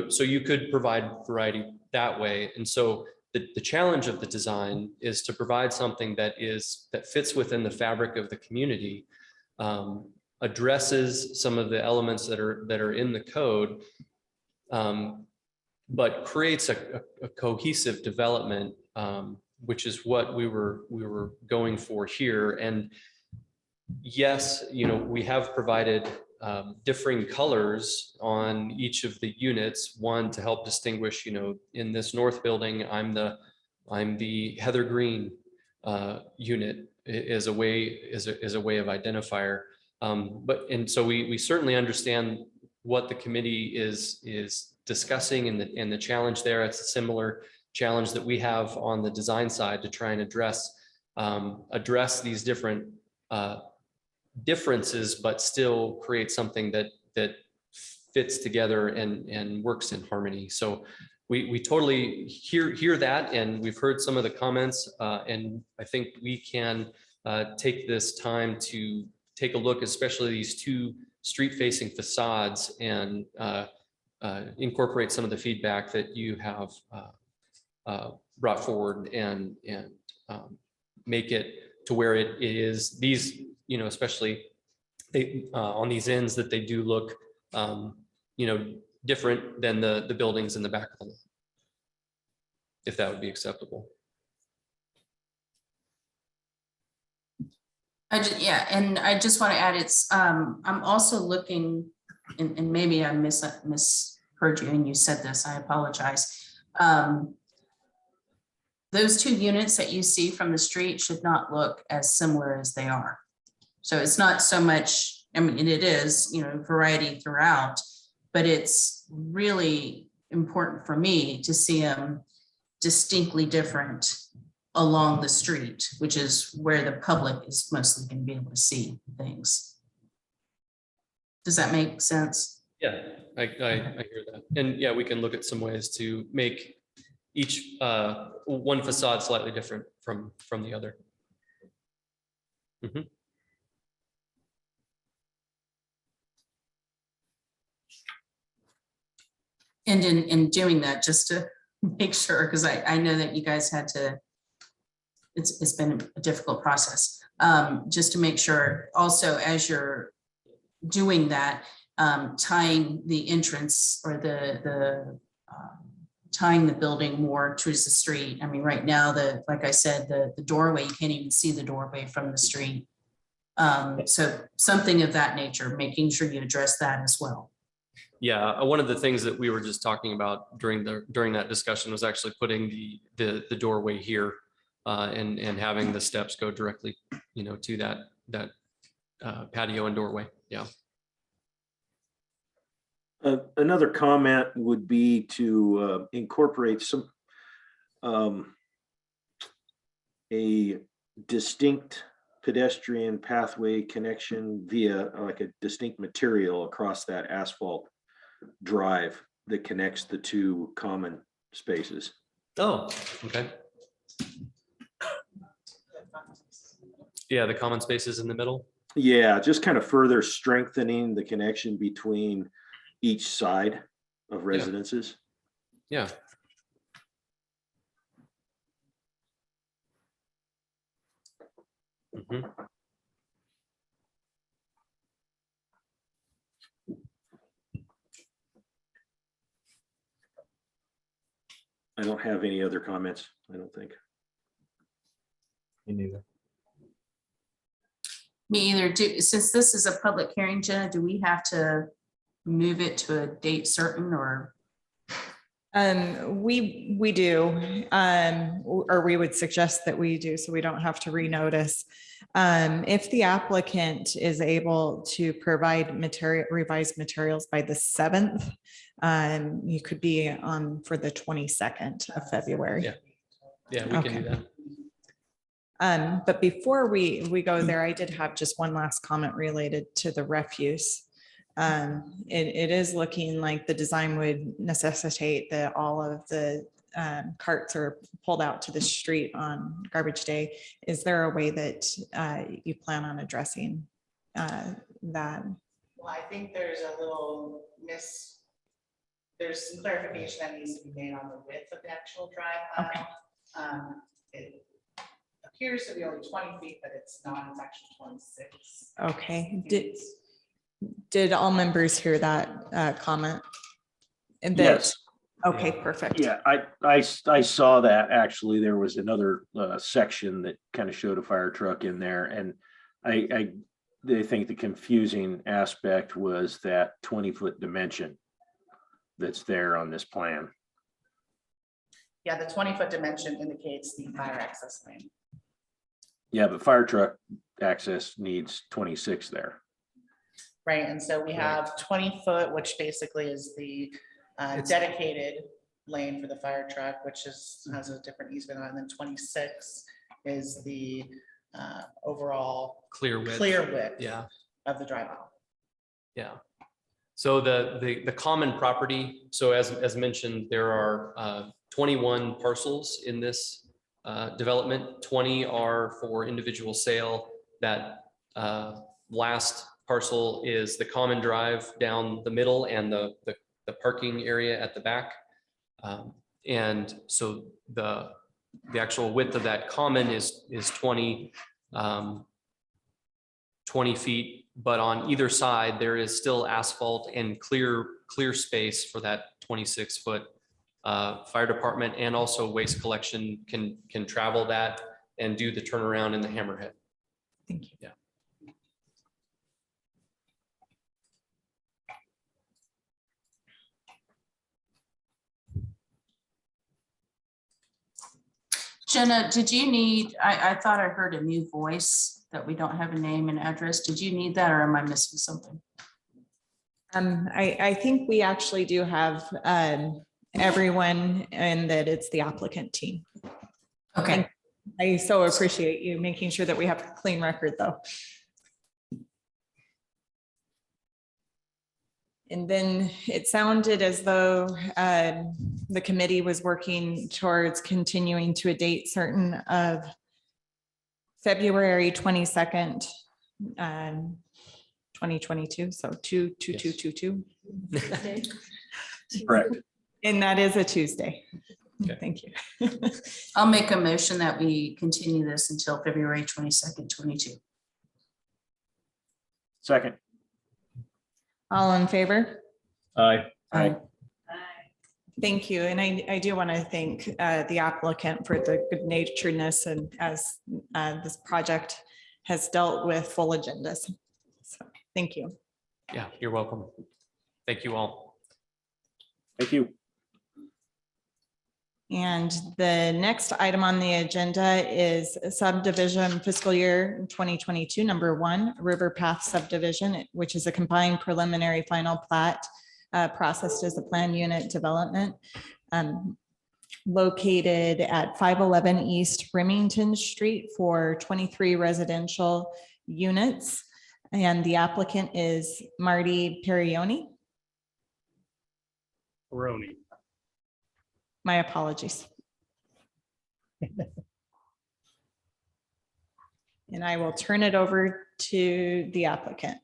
so you could provide variety that way. And so the challenge of the design is to provide something that fits within the fabric of the community, addresses some of the elements that are in the code, but creates a cohesive development, which is what we were going for here. And yes, we have provided differing colors on each of the units, one to help distinguish, in this north building, I'm the heather green unit as a way of identifier. And so we certainly understand what the committee is discussing and the challenge there. It's a similar challenge that we have on the design side to try and address these different differences, but still create something that fits together and works in harmony. So we totally hear that, and we've heard some of the comments, and I think we can take this time to take a look, especially these two street-facing facades, and incorporate some of the feedback that you have brought forward, and make it to where it is these, especially on these ends, that they do look, different than the buildings in the back of the lot, if that would be acceptable. And I just want to add, I'm also looking, and maybe I misheard you and you said this, I apologize. Those two units that you see from the street should not look as similar as they are. So it's not so much, it is, variety throughout, but it's really important for me to see them distinctly different along the street, which is where the public is mostly going to be able to see things. Does that make sense? Yeah, I hear that. And yeah, we can look at some ways to make each one facade slightly different from the other. Mm-hmm. And in doing that, just to make sure, because I know that you guys had to, it's been a difficult process, just to make sure also as you're doing that, tying the entrance or tying the building more towards the street. Right now, like I said, the doorway, you can't even see the doorway from the street. So something of that nature, making sure you address that as well. Yeah, one of the things that we were just talking about during that discussion was actually putting the doorway here and having the steps go directly, to that patio and doorway. Yeah. Another comment would be to incorporate some a distinct pedestrian pathway connection via like a distinct material across that asphalt drive that connects the two common spaces. Oh, okay. Yeah, the common spaces in the middle. Yeah, just kind of further strengthening the connection between each side of residences. Yeah. Mhm. I don't have any other comments, I don't think. Me neither. Me either. Since this is a public hearing, Jenna, do we have to move it to a date certain or? We do, or we would suggest that we do, so we don't have to renotice. If the applicant is able to provide revised materials by the 7th, you could be on for the 22nd of February. Yeah, we can do that. But before we go there, I did have just one last comment related to the refuse. It is looking like the design would necessitate that all of the carts are pulled out to the street on garbage day. Is there a way that you plan on addressing that? Well, I think there's a little there's some clarification that needs to be made on the width of the actual drive aisle. It appears to be only 20 feet, but it's not, it's actually 26. Okay, did all members hear that comment? And that- Yes. Okay, perfect. Yeah, I saw that. Actually, there was another section that kind of showed a fire truck in there, and I think the confusing aspect was that 20-foot dimension that's there on this plan. Yeah, the 20-foot dimension indicates the fire access lane. Yeah, but fire truck access needs 26 there. Right, and so we have 20 foot, which basically is the dedicated lane for the fire truck, which has a different easement on, and then 26 is the overall Clear width. Yeah, of the drive aisle. Yeah. So the common property, so as mentioned, there are 21 parcels in this development. 20 are for individual sale. That last parcel is the common drive down the middle and the parking area at the back. And so the actual width of that common is 20 feet, but on either side, there is still asphalt and clear space for that 26-foot. Fire department and also waste collection can travel that and do the turnaround in the hammerhead. Thank you. Yeah. Jenna, did you need, I thought I heard a new voice that we don't have a name and address. Did you need that or am I missing something? I think we actually do have everyone and that it's the applicant team. Okay. I so appreciate you making sure that we have a clean record though. And then it sounded as though the committee was working towards continuing to a date certain of February 22nd, 2022. So 2/2/2/2/2. Correct. And that is a Tuesday. Okay. Thank you. I'll make a motion that we continue this until February 22nd, 22. Second. All in favor? Aye. Aye. Thank you. And I do want to thank the applicant for the good naturedness and as this project has dealt with full agendas. So, thank you. Yeah, you're welcome. Thank you all. Thank you. And the next item on the agenda is subdivision fiscal year 2022, number 1, River Path subdivision, which is a combined preliminary final plat processed as a planned unit development located at 511 East Remington Street for 23 residential units. And the applicant is Marty Perioni. Peroni. My apologies. And I will turn it over to the applicant.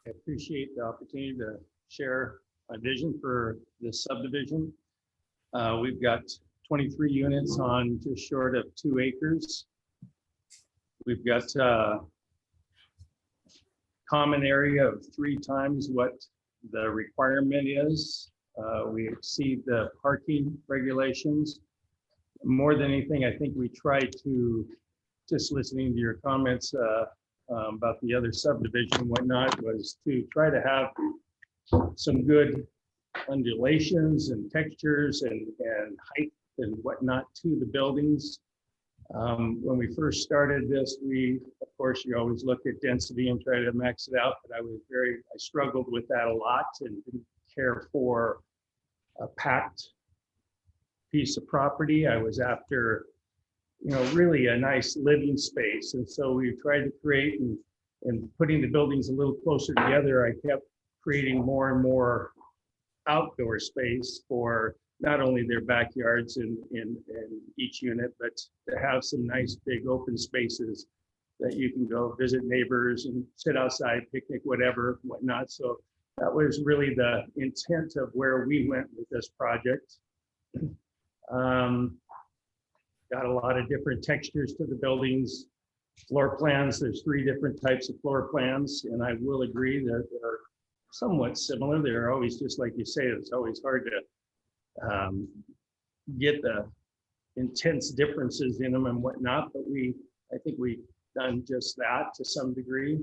I appreciate the opportunity to share my vision for this subdivision. We've got 23 units on just short of 2 acres. We've got a common area of 3 times what the requirement is. We exceed the parking regulations. More than anything, I think we try to, just listening to your comments about the other subdivision and whatnot, was to try to have some good undulations and textures and height and whatnot to the buildings. When we first started this, of course, you always look at density and try to max it out, but I struggled with that a lot and didn't care for a packed piece of property. I was after, really a nice living space. And so we tried to create and putting the buildings a little closer together, I kept creating more and more outdoor space for not only their backyards in each unit, but to have some nice big open spaces that you can go visit neighbors and sit outside, picnic, whatnot. So that was really the intent of where we went with this project. Got a lot of different textures to the buildings. Floor plans, there's 3 different types of floor plans, and I will agree that they're somewhat similar. They're always, just like you say, it's always hard to get the intense differences in them and whatnot, but I think we've done just that to some degree.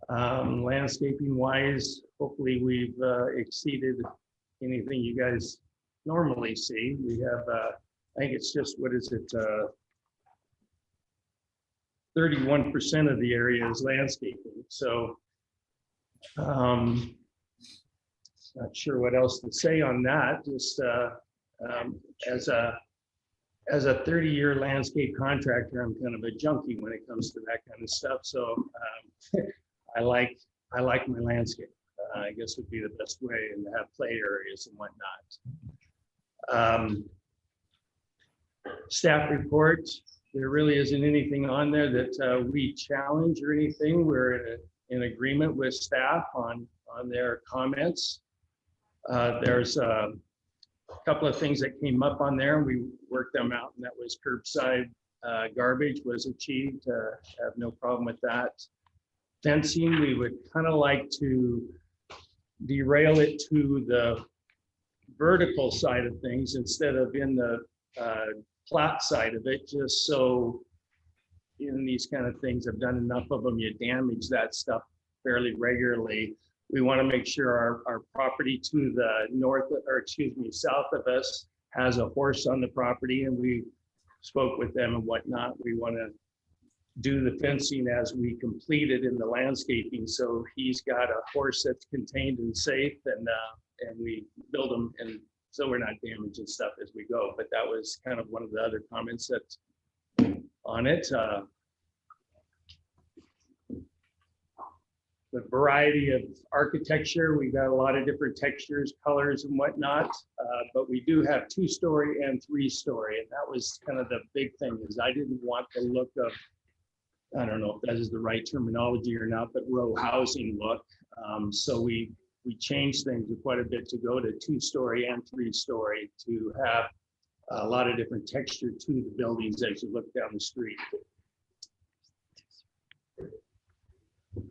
Landscaping wise, hopefully we've exceeded anything you guys normally see. We have, I think it's just, 31% of the area is landscaping. So not sure what else to say on that. Just as a 30-year landscape contractor, I'm kind of a junkie when it comes to that kind of stuff. So I like my landscape. I guess would be the best way, and to have play areas and whatnot. Staff report, there really isn't anything on there that we challenge or anything. We're in agreement with staff on their comments. There's a couple of things that came up on there, and we worked them out, and that was curbside garbage was achieved. Have no problem with that. Fencing, we would kind of like to derail it to the vertical side of things instead of in the Plat side of it, just so in these kind of things, I've done enough of them, you damage that stuff fairly regularly. We want to make sure our property to the south of us has a horse on the property, and we spoke with them and whatnot. We want to do the fencing as we complete it in the landscaping, so he's got a horse that's contained and safe, and we build them, and so we're not damaging stuff as we go. But that was kind of one of the other comments that's on it. The variety of architecture, we got a lot of different textures, colors and whatnot, but we do have 2-story and 3-story, and that was kind of the big thing, is I didn't want the look of, I don't know if that is the right terminology or not, but row housing look. So we changed things quite a bit to go to 2-story and 3-story to have a lot of different texture to the buildings as you look down the street.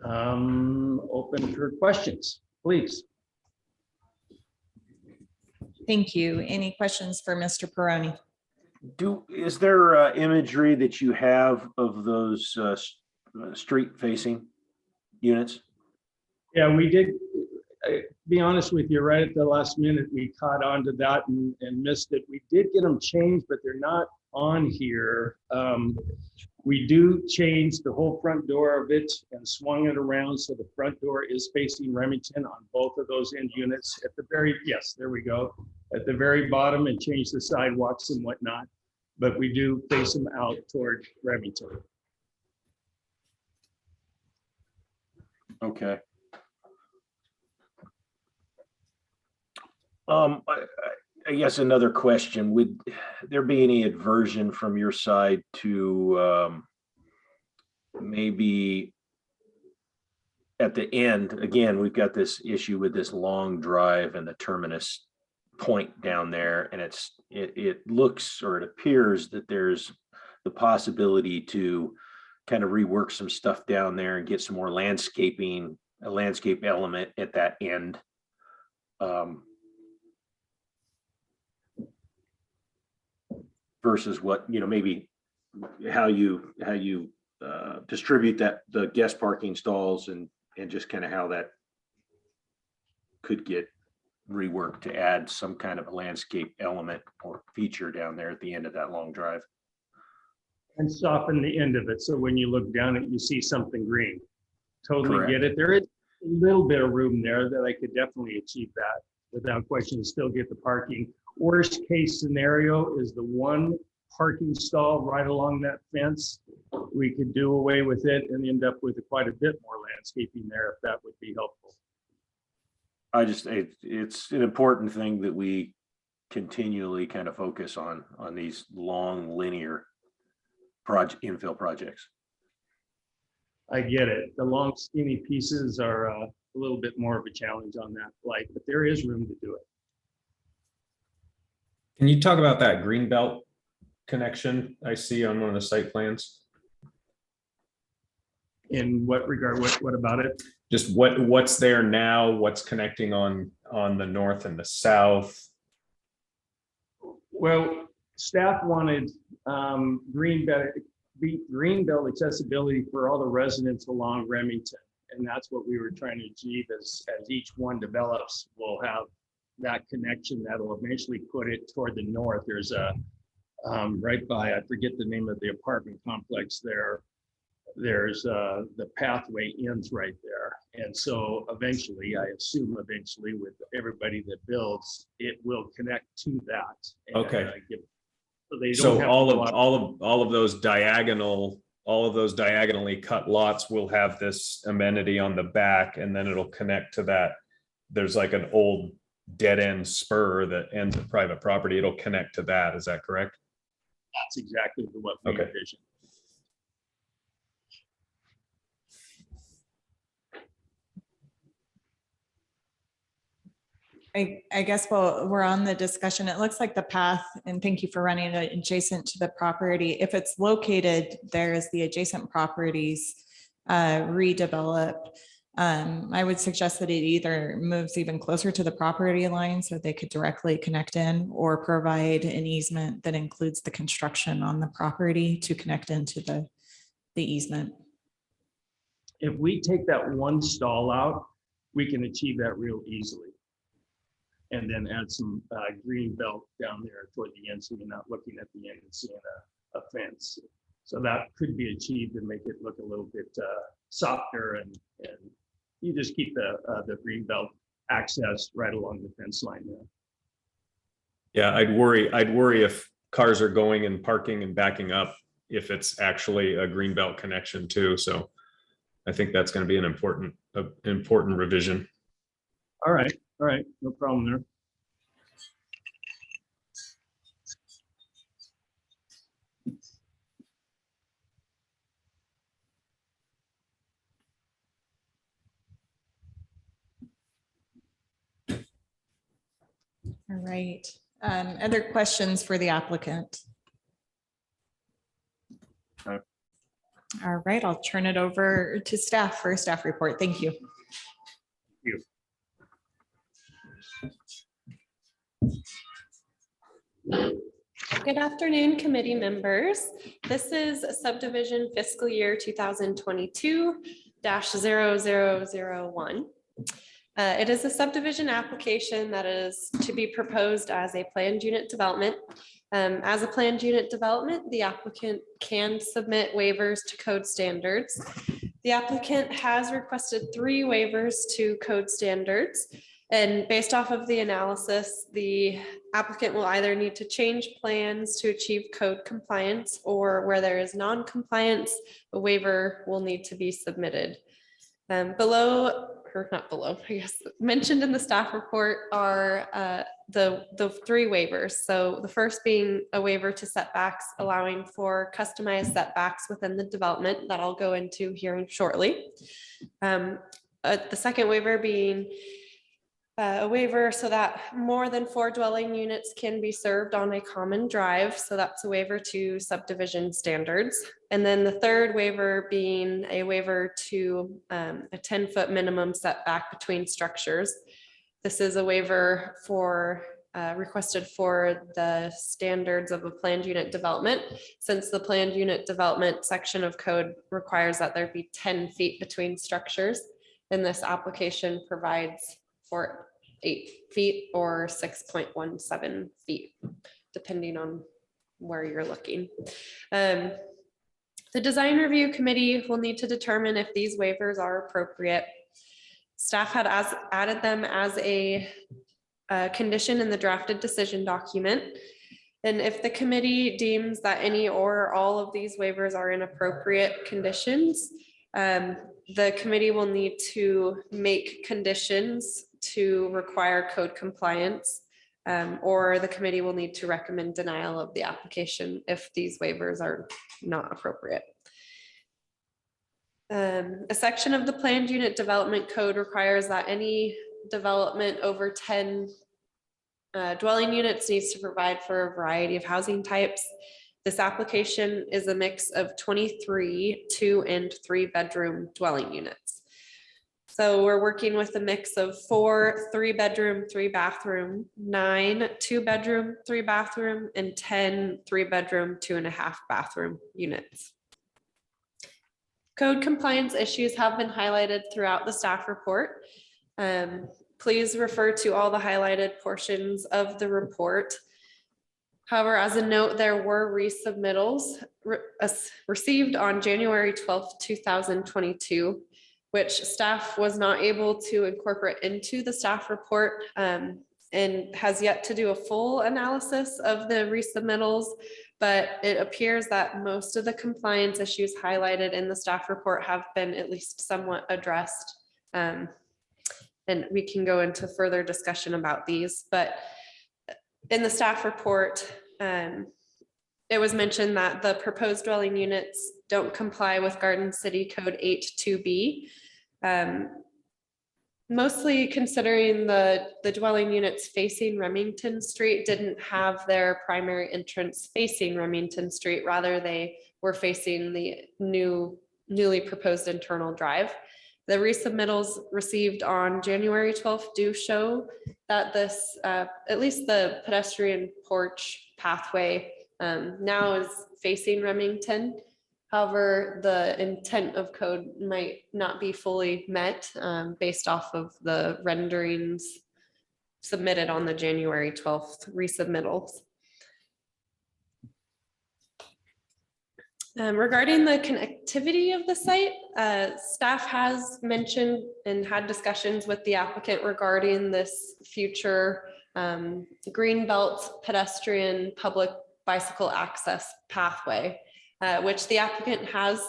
Open for questions, please. Thank you. Any questions for Mr. Peroni? Is there imagery that you have of those street facing units? Yeah, we did. Be honest with you, right at the last minute, we caught on to that and missed it. We did get them changed, but they're not on here. We do change the whole front door of it and swung it around so the front door is facing Remington on both of those end units. At the very, yes, there we go. At the very bottom, and change the sidewalks and whatnot, but we do face them out toward Remington. Okay. I guess another question, would there be any aversion from your side to maybe at the end, again, we've got this issue with this long drive and the terminus point down there, and it looks, or it appears that there's the possibility to kind of rework some stuff down there and get some more landscaping, a landscape element at that end. Versus what, maybe how you distribute the guest parking stalls and just kind of how that could get reworked to add some kind of a landscape element or feature down there at the end of that long drive. And soften the end of it, so when you look down it, you see something green. Totally Correct. get it. There is a little bit of room there that I could definitely achieve that without question, still get the parking. Worst case scenario is the one parking stall right along that fence. We could do away with it and end up with quite a bit more landscaping there if that would be helpful. It's an important thing that we continually kind of focus on these long linear infill projects. I get it. The long skinny pieces are a little bit more of a challenge on that flight, but there is room to do it. Can you talk about that green belt connection I see on one of the site plans? In what regard? What about it? Just what's there now, what's connecting on the north and the south? Well, staff wanted green belt accessibility for all the residents along Remington. And that's what we were trying to achieve as each one develops, we'll have that connection that'll eventually put it toward the north. There's a, right by, I forget the name of the apartment complex there. There's the pathway ends right there. And so eventually, I assume eventually with everybody that builds, it will connect to that. And, Okay. So they don't So have all of those diagonally cut lots will have this amenity on the back, and then it'll connect to that. There's like an old dead end spur that ends at private property. It'll connect to that. Is that correct? That's exactly what we Okay. envision. I guess while we're on the discussion, it looks like the path, and thank you for running it adjacent to the property. If it's located there as the adjacent properties redevelop, I would suggest that it either moves even closer to the property line so they could directly connect in, or provide an easement that includes the construction on the property to connect into the easement. If we take that one stall out, we can achieve that real easily. And then add some green belt down there toward the end, so you're not looking at the end and seeing a fence. So that could be achieved and make it look a little bit softer, and you just keep the green belt access right along the fence line there. Yeah, I'd worry if cars are going and parking and backing up, if it's actually a green belt connection too. So I think that's going to be an important revision. All right, no problem there. All right. Other questions for the applicant? All right, I'll turn it over to staff for a staff report. Thank you. Good afternoon, committee members. This is subdivision fiscal year 2022-0001. It is a subdivision application that is to be proposed as a planned unit development. As a planned unit development, the applicant can submit waivers to code standards. The applicant has requested 3 waivers to code standards. And based off of the analysis, the applicant will either need to change plans to achieve code compliance, or where there is non-compliance, a waiver will need to be submitted. Below, or not below, I guess, mentioned in the staff report are the 3 waivers. So the first being a waiver to setbacks, allowing for customized setbacks within the development that I'll go into here shortly. The second waiver being a waiver so that more than 4 dwelling units can be served on a common drive. So that's a waiver to subdivision standards. And then the third waiver being a waiver to a 10-foot minimum setback between structures. This is a waiver for requested for the standards of a planned unit development, since the planned unit development section of code requires that there be 10 feet between structures. And this application provides for 8 feet or 6.17 feet, depending on where you're looking. The design review committee will need to determine if these waivers are appropriate. Staff had added them as a condition in the drafted decision document. And if the committee deems that any or all of these waivers are inappropriate conditions, the committee will need to make conditions to require code compliance, or the committee will need to recommend denial of the application if these waivers are not appropriate. A section of the planned unit development code requires that any development over 10 dwelling units needs to provide for a variety of housing types. This application is a mix of 23 2 and 3 bedroom dwelling units. So we're working with a mix of 4 3-bedroom, 3-bathroom, 9 2-bedroom, 3-bathroom, and 10 3-bedroom, 2.5-bathroom units. Code compliance issues have been highlighted throughout the staff report. Please refer to all the highlighted portions of the report. However, as a note, there were resubmittals received on January 12th, 2022, which staff was not able to incorporate into the staff report, and has yet to do a full analysis of the resubmittals, but it appears that most of the compliance issues highlighted in the staff report have been at least somewhat addressed. And we can go into further discussion about these, but in the staff report, it was mentioned that the proposed dwelling units don't comply with Garden City Code 8-2B. Mostly considering the dwelling units facing Remington Street didn't have their primary entrance facing Remington Street. Rather, they were facing the newly proposed internal drive. The resubmittals received on January 12th do show that this, at least the pedestrian porch pathway now is facing Remington. However, the intent of code might not be fully met based off of the renderings submitted on the January 12th resubmittals. Regarding the connectivity of the site, staff has mentioned and had discussions with the applicant regarding this future greenbelt pedestrian public bicycle access pathway, which the applicant has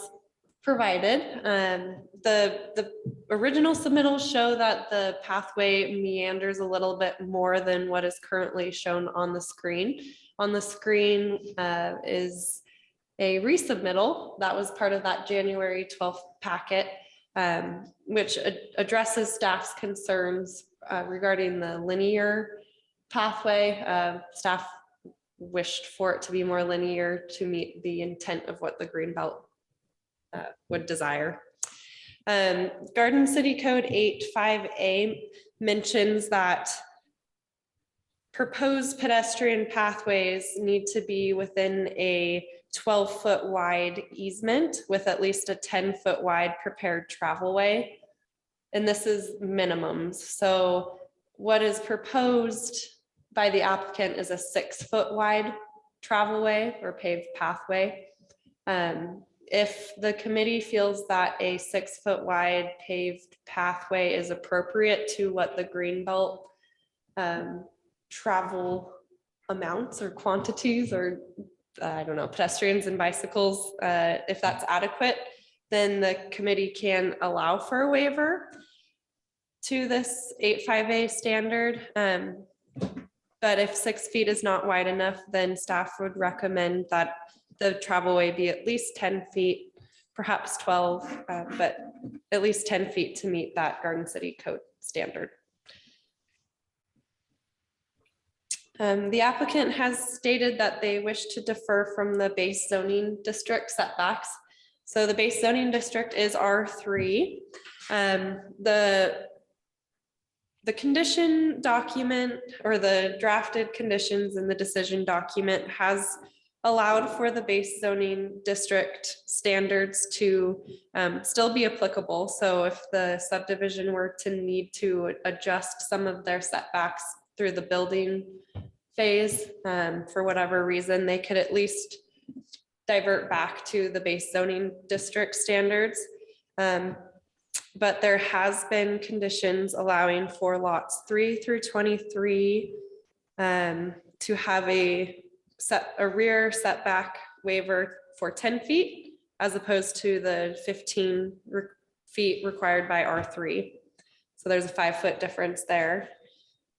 provided. The original submittals show that the pathway meanders a little bit more than what is currently shown on the screen. On the screen is a resubmittal that was part of that January 12th packet, which addresses staff's concerns regarding the linear pathway. Staff wished for it to be more linear to meet the intent of what the Greenbelt would desire. Garden City Code 8.5A mentions that proposed pedestrian pathways need to be within a 12-foot wide easement with at least a 10-foot wide prepared travelway. And this is minimums. So what is proposed by the applicant is a 6-foot wide travelway or paved pathway. If the committee feels that a 6-foot wide paved pathway is appropriate to what the Greenbelt travel amounts or quantities, or I don't know, pedestrians and bicycles, if that's adequate, then the committee can allow for a waiver to this 8.5A standard. But if 6 feet is not wide enough, then staff would recommend that the travelway be at least 10 feet, perhaps 12, but at least 10 feet to meet that Garden City Code standard. The applicant has stated that they wish to defer from the base zoning district setbacks. So the base zoning district is R3. The condition document or the drafted conditions in the decision document has allowed for the base zoning district standards to still be applicable. So if the subdivision were to need to adjust some of their setbacks through the building phase, for whatever reason, they could at least divert back to the base zoning district standards. But there has been conditions allowing for lots 3 through 23 to have a rear setback waiver for 10 feet as opposed to the 15 feet required by R3. So there's a 5-foot difference there.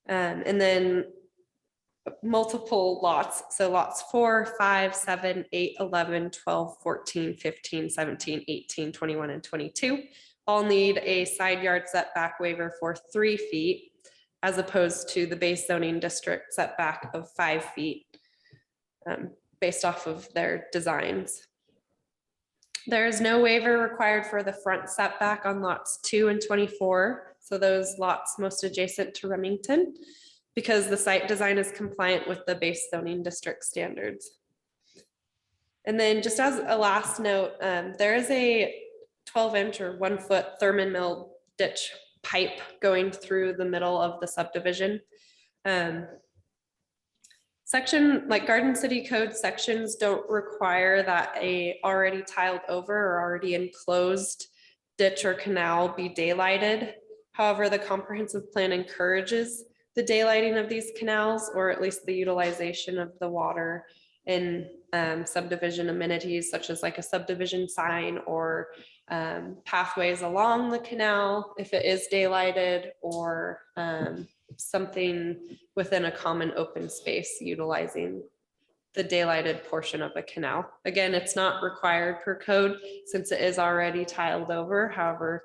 And then multiple lots. So lots 4, 5, 7, 8, 11, 12, 14, 15, 17, 18, 21, and 22 all need a side yard setback waiver for 3 feet as opposed to the base zoning district setback of 5 feet based off of their designs. There is no waiver required for the front setback on lots 2 and 24. So those lots most adjacent to Remington, because the site design is compliant with the base zoning district standards. And then just as a last note, there is a 12-inch or 1-foot Thurman mill ditch pipe going through the middle of the subdivision. Section like Garden City Code sections don't require that a already tiled over or already enclosed ditch or canal be daylighted. However, the comprehensive plan encourages the daylighting of these canals, or at least the utilization of the water in subdivision amenities, such as like a subdivision sign or pathways along the canal, if it is daylighted, or something within a common open space utilizing the daylighted portion of a canal. Again, it's not required per code since it is already tiled over. However,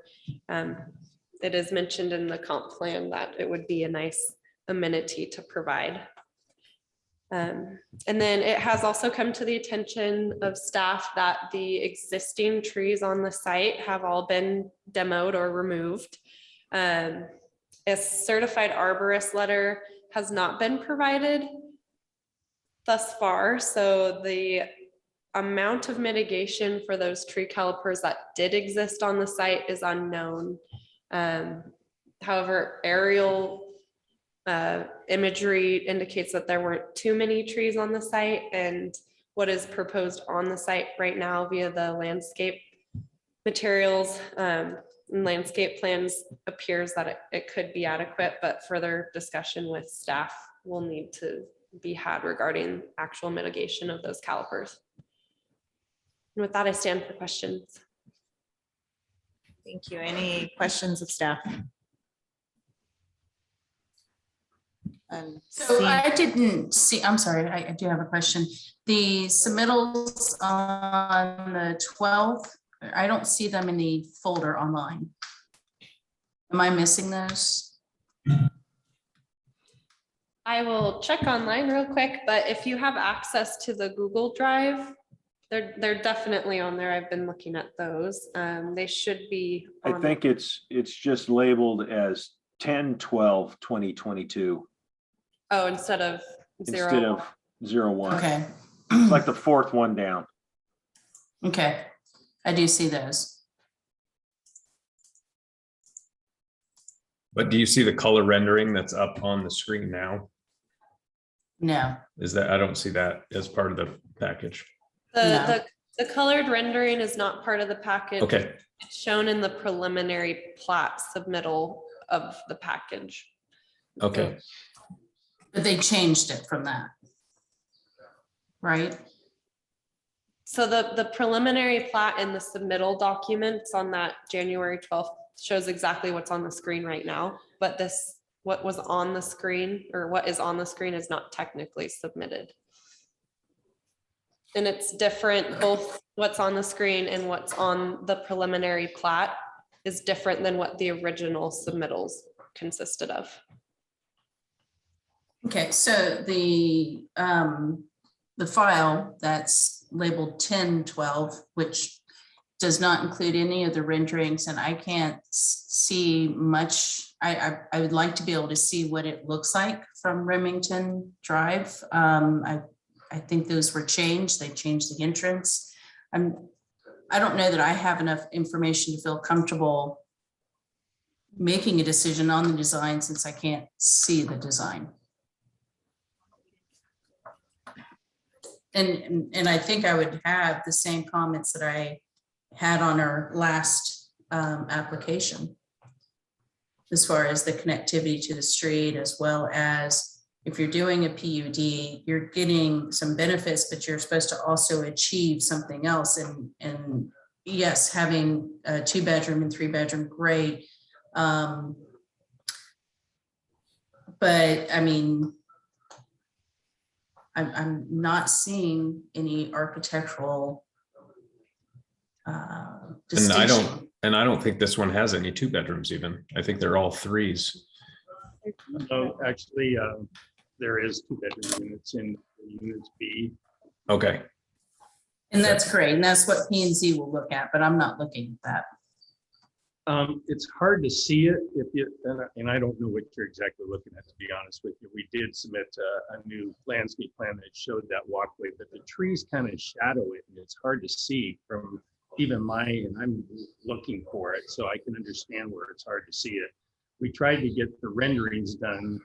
it is mentioned in the comp plan that it would be a nice amenity to provide. And then it has also come to the attention of staff that the existing trees on the site have all been demoed or removed. A certified arborist letter has not been provided thus far. So the amount of mitigation for those tree calipers that did exist on the site is unknown. However, aerial imagery indicates that there weren't too many trees on the site, and what is proposed on the site right now via the landscape materials and landscape plans appears that it could be adequate, but further discussion with staff will need to be had regarding actual mitigation of those calipers. And with that, I stand for questions. Thank you. Any questions of staff? So I didn't see, I'm sorry, I do have a question. The submittals on the 12th, I don't see them in the folder online. Am I missing those? I will check online real quick, but if you have access to the Google Drive, they're definitely on there. I've been looking at those. They should be I on. think it's just labeled as 10/12/2022. Oh, instead of instead 0. of 01. Okay. It's like the fourth one down. Okay, I do see those. But do you see the color rendering that's up on the screen now? No, Is that, I don't see that as part of the package. The colored rendering is not part of the package. Okay, It's shown in the preliminary plat submittal of the package. okay. but they changed it from that. Right? So the preliminary plat in the submittal documents on that January 12th shows exactly what's on the screen right now, but what was on the screen or what is on the screen is not technically submitted. And it's different, both what's on the screen and what's on the preliminary plat is different than what the original submittals consisted of. Okay, so the file that's labeled 1012, which does not include any of the renderings, and I can't see much. I would like to be able to see what it looks like from Remington Drive. I think those were changed. They changed the entrance. I don't know that I have enough information to feel comfortable making a decision on the design since I can't see the design. And I think I would have the same comments that I had on our last application, as far as the connectivity to the street, as well as if you're doing a PUD, you're getting some benefits, but you're supposed to also achieve something else. And yes, having a 2-bedroom and 3-bedroom, great. But I mean, I'm not seeing any architectural distinction. And I don't think this one has any 2 bedrooms even. I think they're all 3s. No, actually, there is 2-bedroom units in units B. Okay, And that's great. And that's what P and Z will look at, but I'm not looking at that. It's hard to see it if you, and I don't know what you're exactly looking at, to be honest with you. We did submit a new landscape plan that showed that walkway, but the trees kind of shadow it, and it's hard to see from even and I'm looking for it, so I can understand where it's hard to see it. We tried to get the renderings done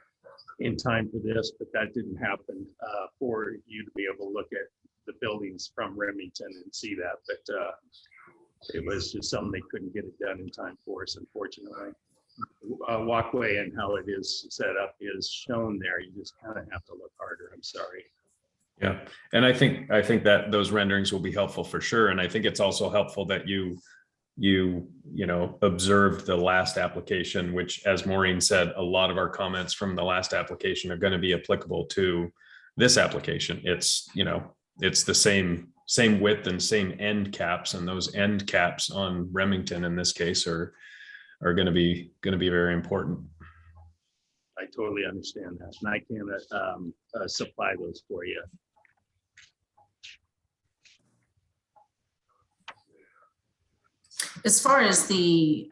in time for this, but that didn't happen for you to be able to look at the buildings from Remington and see that, but it was just something they couldn't get it done in time for us, unfortunately. Walkway and how it is set up is shown there. You just kind of have to look harder. I'm sorry. yeah. And I think that those renderings will be helpful for sure. And I think it's also helpful that you observed the last application, which, as Maureen said, a lot of our comments from the last application are going to be applicable to this application. It's, it's the same width and same end caps, and those end caps on Remington in this case are going to be very important. I totally understand that, and I can supply those for you. As far as the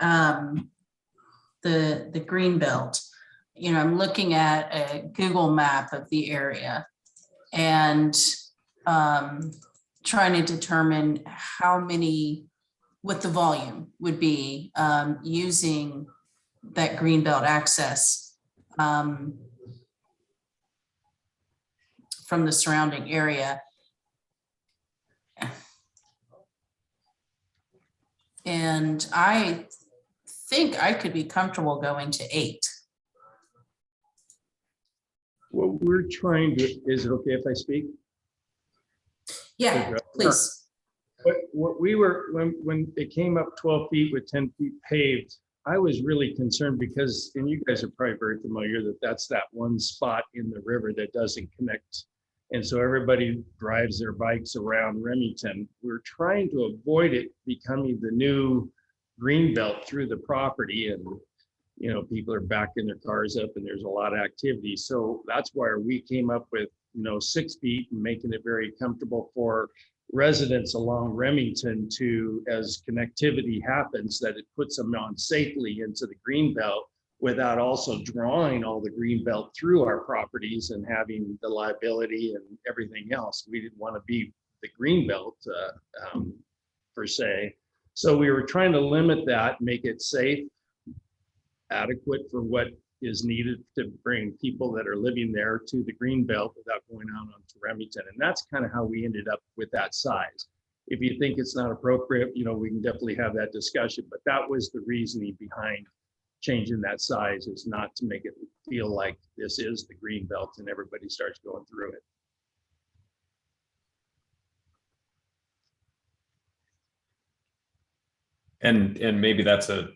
green belt, I'm looking at a Google map of the area and trying to determine what the volume would be using that green belt access from the surrounding area. And I think I could be comfortable going to 8. What we're trying to, is it okay if I speak? Yeah, please. What we were, when it came up 12 feet with 10 feet paved, I was really concerned because, and you guys are probably very familiar, that's that one spot in the river that doesn't connect. And so everybody drives their bikes around Remington. We're trying to avoid it becoming the new green belt through the property. And, people are backing their cars up and there's a lot of activity. So that's why we came up with, 6 feet and making it very comfortable for residents along Remington to, as connectivity happens, that it puts them on safely into the green belt without also drawing all the green belt through our properties and having the liability and everything else. We didn't want to be the green belt per se. So we were trying to limit that, make it safe, adequate for what is needed to bring people that are living there to the green belt without going out onto Remington. And that's kind of how we ended up with that size. If you think it's not appropriate, you know, we can definitely have that discussion, but that was the reasoning behind changing that size, is not to make it feel like this is the green belt and everybody starts going through it. And maybe that's a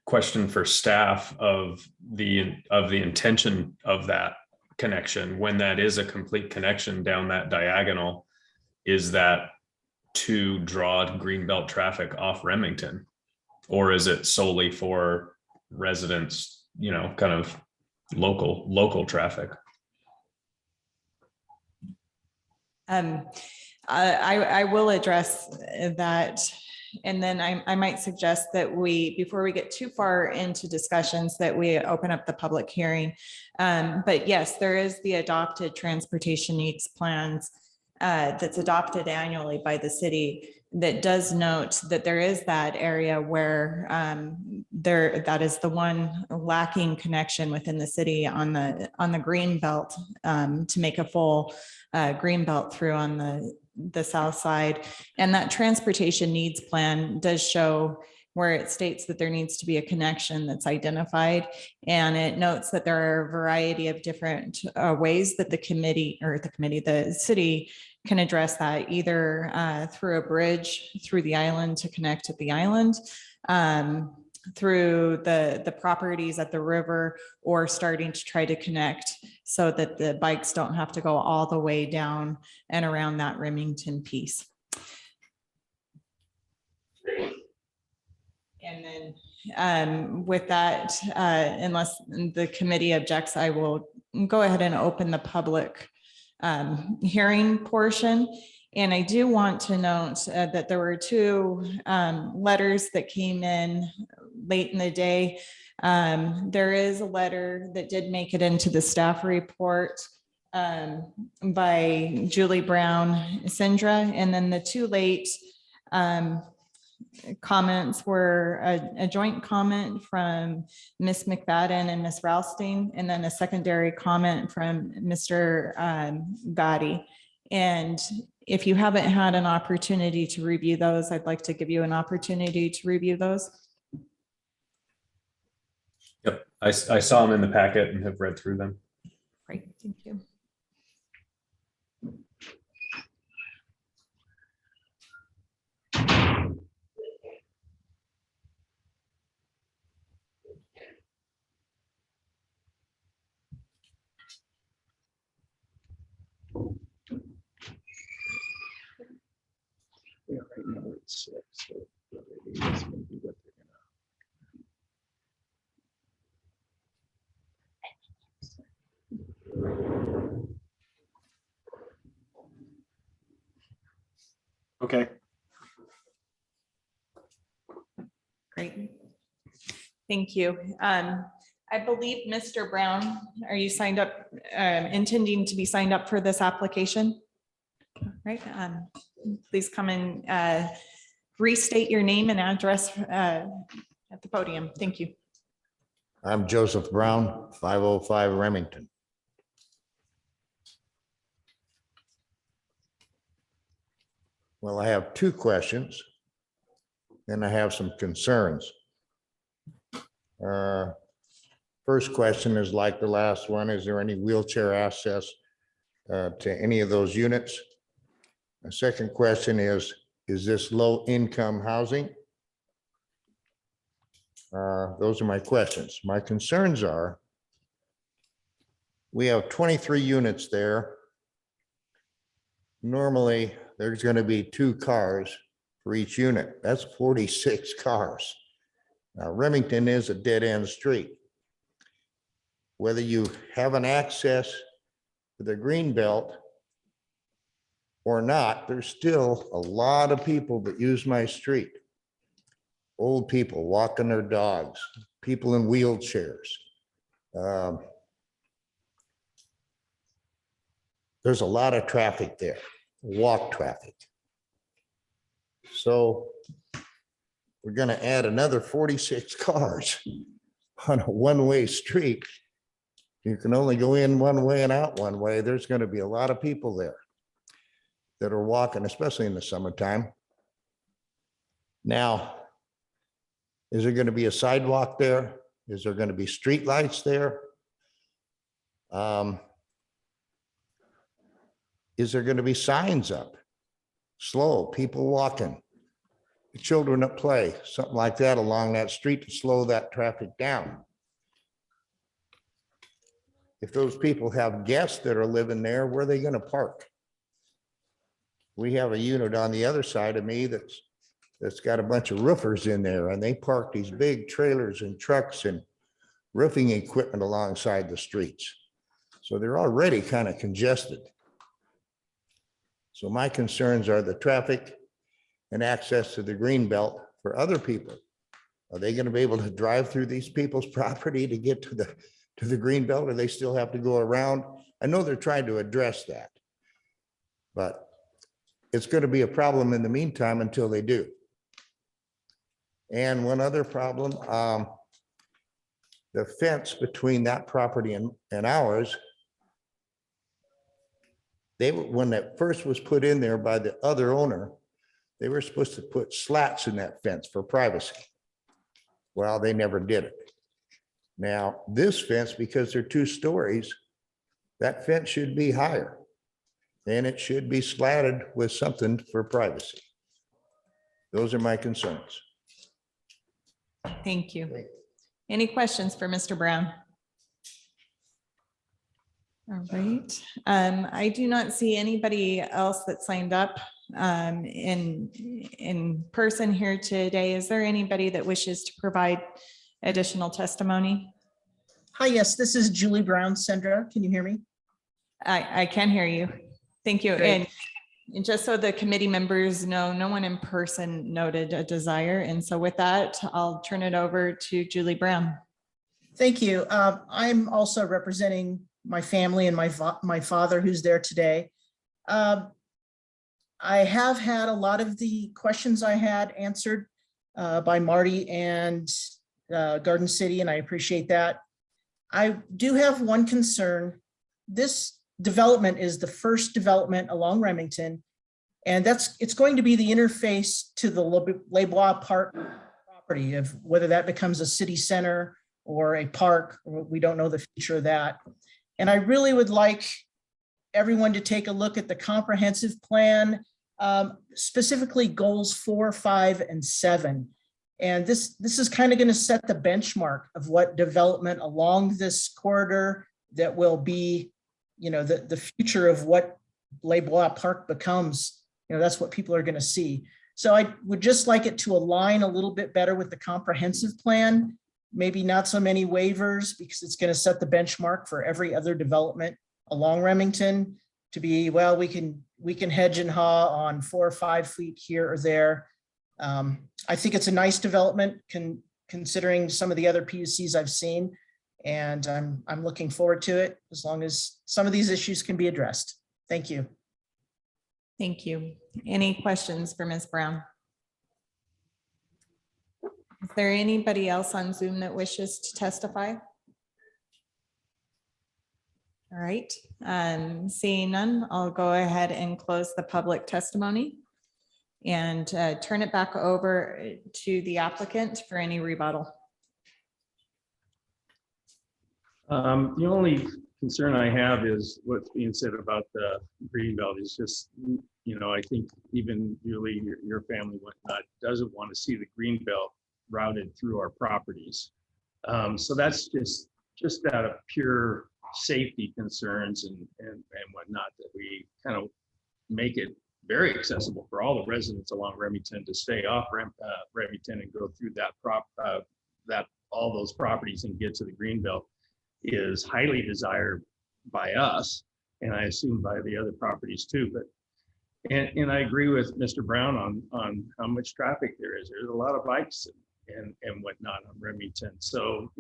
question for staff of the intention of that connection. When that is a complete connection down that diagonal, is that to draw greenbelt traffic off Remington? Or is it solely for residents, you know, kind of local traffic? I will address that. And then I might suggest that before we get too far into discussions, that we open up the public hearing. But yes, there is the adopted transportation needs plans that's adopted annually by the city that does note that there is that area where that is the one lacking connection within the city on the green belt to make a full green belt through on the south side. And that transportation needs plan does show where it states that there needs to be a connection that's identified. And it notes that there are a variety of different ways that the city can address that, either through a bridge through the island to connect to the island, through the properties at the river, or starting to try to connect so that the bikes don't have to go all the way down and around that Remington piece. And then with that, unless the committee objects, I will go ahead and open the public hearing portion. And I do want to note that there were two letters that came in late in the day. There is a letter that did make it into the staff report by Julie Brown Sindra, and then the two late comments were a joint comment from Ms. McFadden and Ms. Ralston, and then a secondary comment from Mr. Gotti. And if you haven't had an opportunity to review those, I'd like to give you an opportunity to review those. Yep, I saw them in the packet and have read through them. Great, thank you. Yeah, right now it's 6. So that's gonna be what they're Okay. Great. Thank you. I believe Mr. Brown, are you signed up, intending to be signed up for this application? Right. Please come and restate your name and address at the podium. Thank you. I'm Joseph Brown, 505 Remington. Well, I have two questions, and I have some concerns. First question is like the last one. Is there any wheelchair access to any of those units? The second question is this low-income housing? Those are my questions. My concerns are, we have 23 units there. Normally, there's going to be 2 cars for each unit. That's 46 cars. Now, Remington is a dead-end street. Whether you have an access to the green belt or not, there's still a lot of people that use my street. old people walking their dogs, people in wheelchairs. There's a lot of traffic there, walk traffic. So we're gonna add another 46 cars on a one-way street. You can only go in one way and out one way. There's gonna be a lot of people there that are walking, especially in the summertime. Now, is there gonna be a sidewalk there? Is there gonna be street lights there? Is there gonna be signs up? Slow, people walking, children at play, something like that along that street to slow that traffic down. If those people have guests that are living there, where are they gonna park? We have a unit on the other side of me that's got a bunch of roofers in there, and they park these big trailers and trucks and roofing equipment alongside the streets. So they're already kind of congested. So my concerns are the traffic and access to the green belt for other people. Are they going to be able to drive through these people's property to get to the green belt, or they still have to go around? I know they're trying to address that, but it's going to be a problem in the meantime until they do. And one other problem, the fence between that property and ours, when that first was put in there by the other owner, they were supposed to put slats in that fence for privacy. Well, they never did it. Now, this fence, because they're 2 stories, that fence should be higher. And it should be slatted with something for privacy. Those are my concerns. Thank you. Any questions for Mr. Brown? All right. I do not see anybody else that signed up in person here today. Is there anybody that wishes to provide additional testimony? Hi, yes, this is Julie Brown. Sandra, can you hear me? I can hear you. Thank you. Great. And just so the committee members know, no one in person noted a desire. And so with that, I'll turn it over to Julie Brown. Thank you. I'm also representing my family and my father who's there today. I have had a lot of the questions I had answered by Marty and Garden City, and I appreciate that. I do have one concern. This development is the first development along Remington, and it's going to be the interface to the Labrie Park property, of whether that becomes a city center or a park, or we don't know the future of that. And I really would like everyone to take a look at the comprehensive plan, specifically goals 4, 5, and 7. And this is kind of going to set the benchmark of what development along this corridor that will be, you know, the future of what Labrie Park becomes. You know, that's what people are going to see. So I would just like it to align a little bit better with the comprehensive plan. Maybe not so many waivers, because it's going to set the benchmark for every other development along Remington to be, well, we can hedge and haw on 4 or 5 feet here or there. I think it's a nice development considering some of the other PUCs I've seen, and I'm looking forward to it as long as some of these issues can be addressed. Thank you. Thank you. Any questions for Ms. Brown? Is there anybody else on Zoom that wishes to testify? All right, seeing none, I'll go ahead and close the public testimony and turn it back over to the applicant for any rebuttal. The only concern I have is what's being said about the greenbelt is just, you know, I think even Julie, your family whatnot, doesn't want to see the greenbelt routed through our properties. So that's just out of pure safety concerns and whatnot, that we kind of make it very accessible for all the residents along Remington to stay off Remington and go through all those properties and get to the greenbelt is highly desired by us, and I assume by the other properties too. But and I agree with Mr. Brown on how much traffic there is. There's a lot of bikes and whatnot on Remington. So,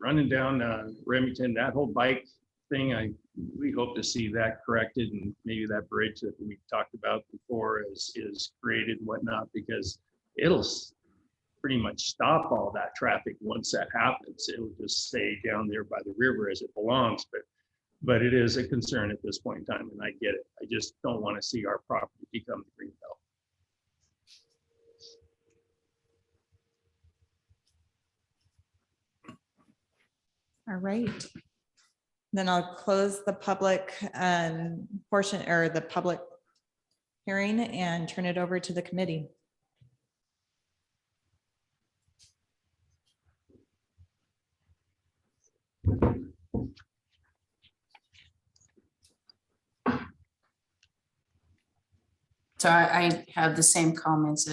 running down Remington, that whole bike thing, we hope to see that corrected, and maybe that bridge that we talked about before is created and whatnot, because it'll pretty much stop all that traffic once that happens. It'll just stay down there by the river as it belongs, but it is a concern at this point in time, and I get it. I just don't want to see our property become the green belt. All right. Then I'll close the public portion, or the public hearing, and turn it over to the committee. So I have the same comments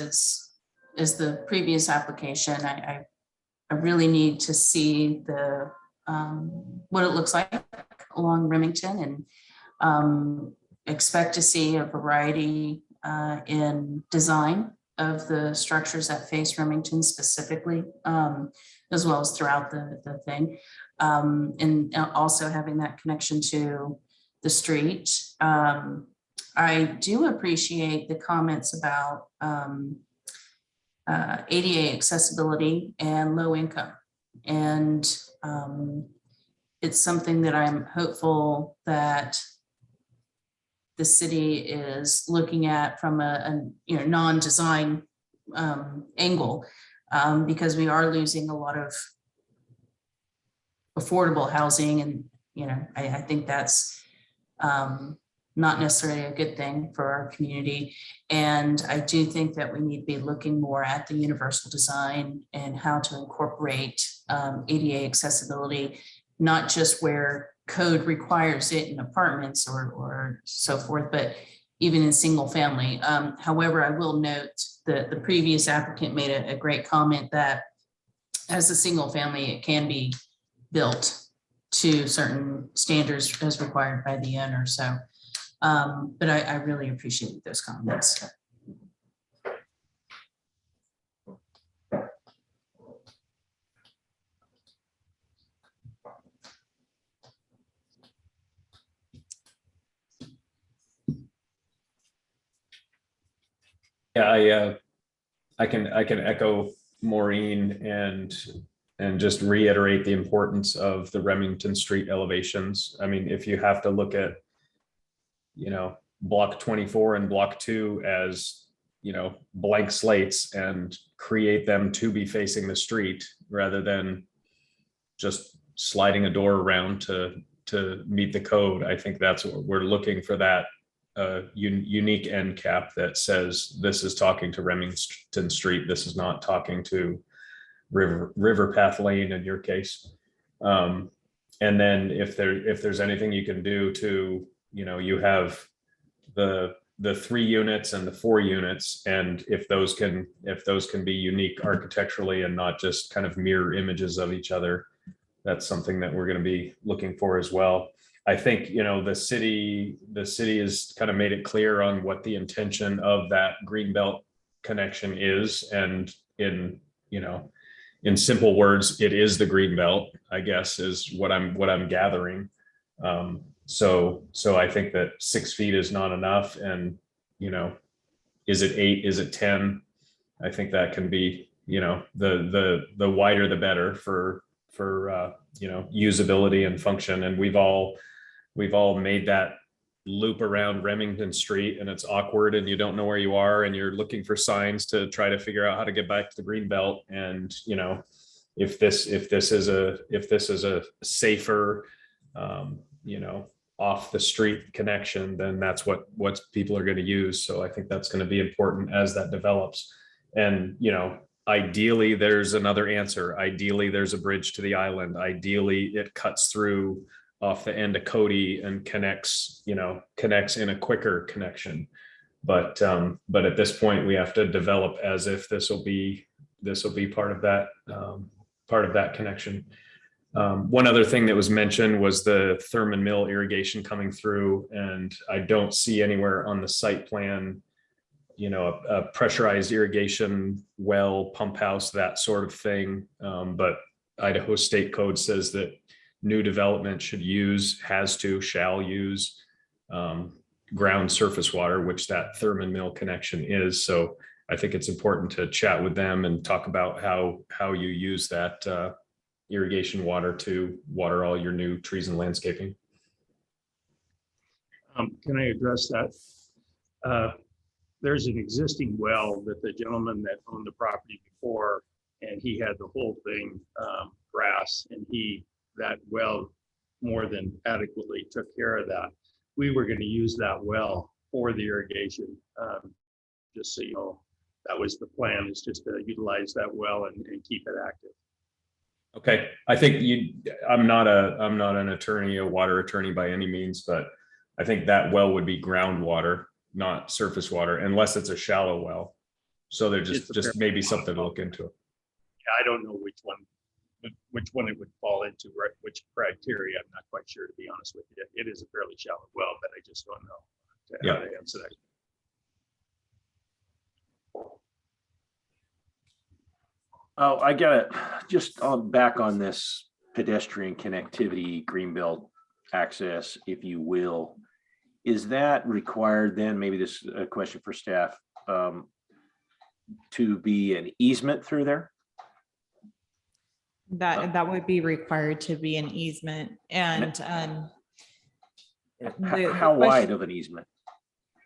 as the previous application. I really need to see the what it looks like along Remington, and expect to see a variety in design of the structures that face Remington specifically, as well as throughout the thing. And also having that connection to the street. I do appreciate the comments about ADA accessibility and low income. And it's something that I'm hopeful that the city is looking at from a non-design angle, because we are losing a lot of affordable housing, and I think that's not necessarily a good thing for our community. And I do think that we need to be looking more at the universal design and how to incorporate ADA accessibility, not just where code requires it in apartments or so forth, but even in single family. However, I will note that the previous applicant made a great comment that as a single family, it can be built to certain standards as required by the owner. So, but I really appreciate those comments. Yeah, I can echo Maureen and just reiterate the importance of the Remington Street elevations. I mean, if you have to look at, block 24 and block 2 as, blank slates and create them to be facing the street rather than just sliding a door around to meet the code. I think that's what we're looking for, that unique end cap that says this is talking to Remington Street. This is not talking to River Path Lane in your case. And then if there's anything you can do to, you have the 3 units and the 4 units, and if those can be unique architecturally and not just kind of mirror images of each other, that's something that we're going to be looking for as well. I think, the city has kind of made it clear on what the intention of that Greenbelt connection is. And in simple words, it is the Greenbelt, I guess, is what I'm gathering. So I think that 6 feet is not enough. And, is it 8? Is it 10? I think that can be, the wider, the better for usability and function. And we've all made that loop around Remington Street, and it's awkward, and you don't know where you are, and you're looking for signs to try to figure out how to get back to the Greenbelt. And if this is a safer, off the street connection, then that's what people are going to use. So I think that's going to be important as that develops. And ideally, there's another answer. Ideally, there's a bridge to the island. Ideally, it cuts through off the end of Cody and connects in a quicker connection. But at this point, we have to develop as if this will be part of that connection. One other thing that was mentioned was the Thurman Mill irrigation coming through, and I don't see anywhere on the site plan a pressurized irrigation well, pump house, that sort of thing. But Idaho State Code says that new development shall use ground surface water, which that Thurman Mill connection is. So I think it's important to chat with them and talk about how you use that irrigation water to water all your new trees and landscaping. Can I address that? There's an existing well that the gentleman that owned the property before, and he had the whole thing grass, and that well more than adequately took care of that. We were going to use that well for the irrigation. Just so you know, that was the plan, is just to utilize that well and keep it active. Okay, I think I'm not an attorney, a water attorney by any means, but I think that well would be groundwater, not surface water, unless it's a shallow well. So there's just maybe something to look into. Yeah, I don't know which one it would fall into, right? Which criteria, I'm not quite sure, to be honest with you. It is a fairly shallow well, but I just don't know how to answer that. Oh, I got it. Just back on this pedestrian connectivity, greenbelt access, if you will. Is that required then, maybe this is a question for staff, to be an easement through there? That would be required to be an easement, and How wide of an easement?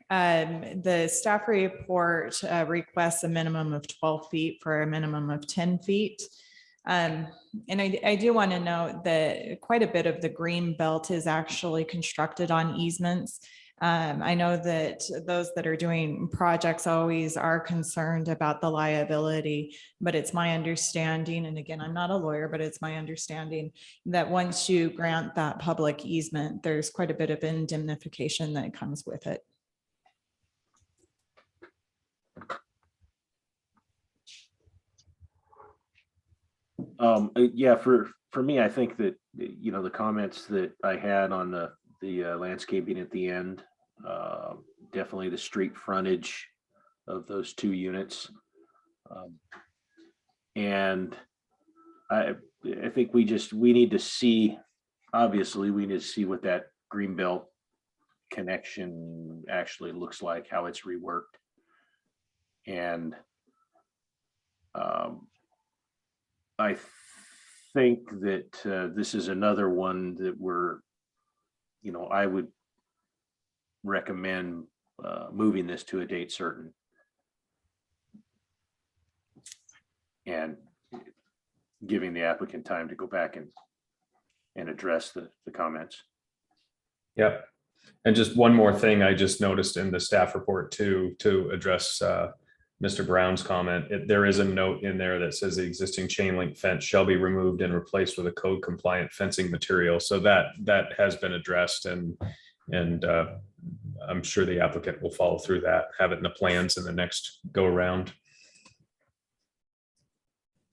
the staff report requests a minimum of 12 feet for a minimum of 10 feet. And I do want to note that quite a bit of the green belt is actually constructed on easements. I know that those that are doing projects always are concerned about the liability, but it's my understanding, and again, I'm not a lawyer, but it's my understanding that once you grant that public easement, there's quite a bit of indemnification that comes with it. Yeah, for me, I think that, the comments that I had on the landscaping at the end, definitely the street frontage of those two units. And I think we need to see, obviously, we need to see what that greenbelt connection actually looks like, how it's reworked. And I think that this is another one that I would recommend moving this to a date certain. And giving the applicant time to go back and address the comments. Yep. And just one more thing I just noticed in the staff report too, to address Mr. Brown's comment. There is a note in there that says the existing chain link fence shall be removed and replaced with a code compliant fencing material. So that has been addressed, and I'm sure the applicant will follow through that, have it in the plans in the next go around.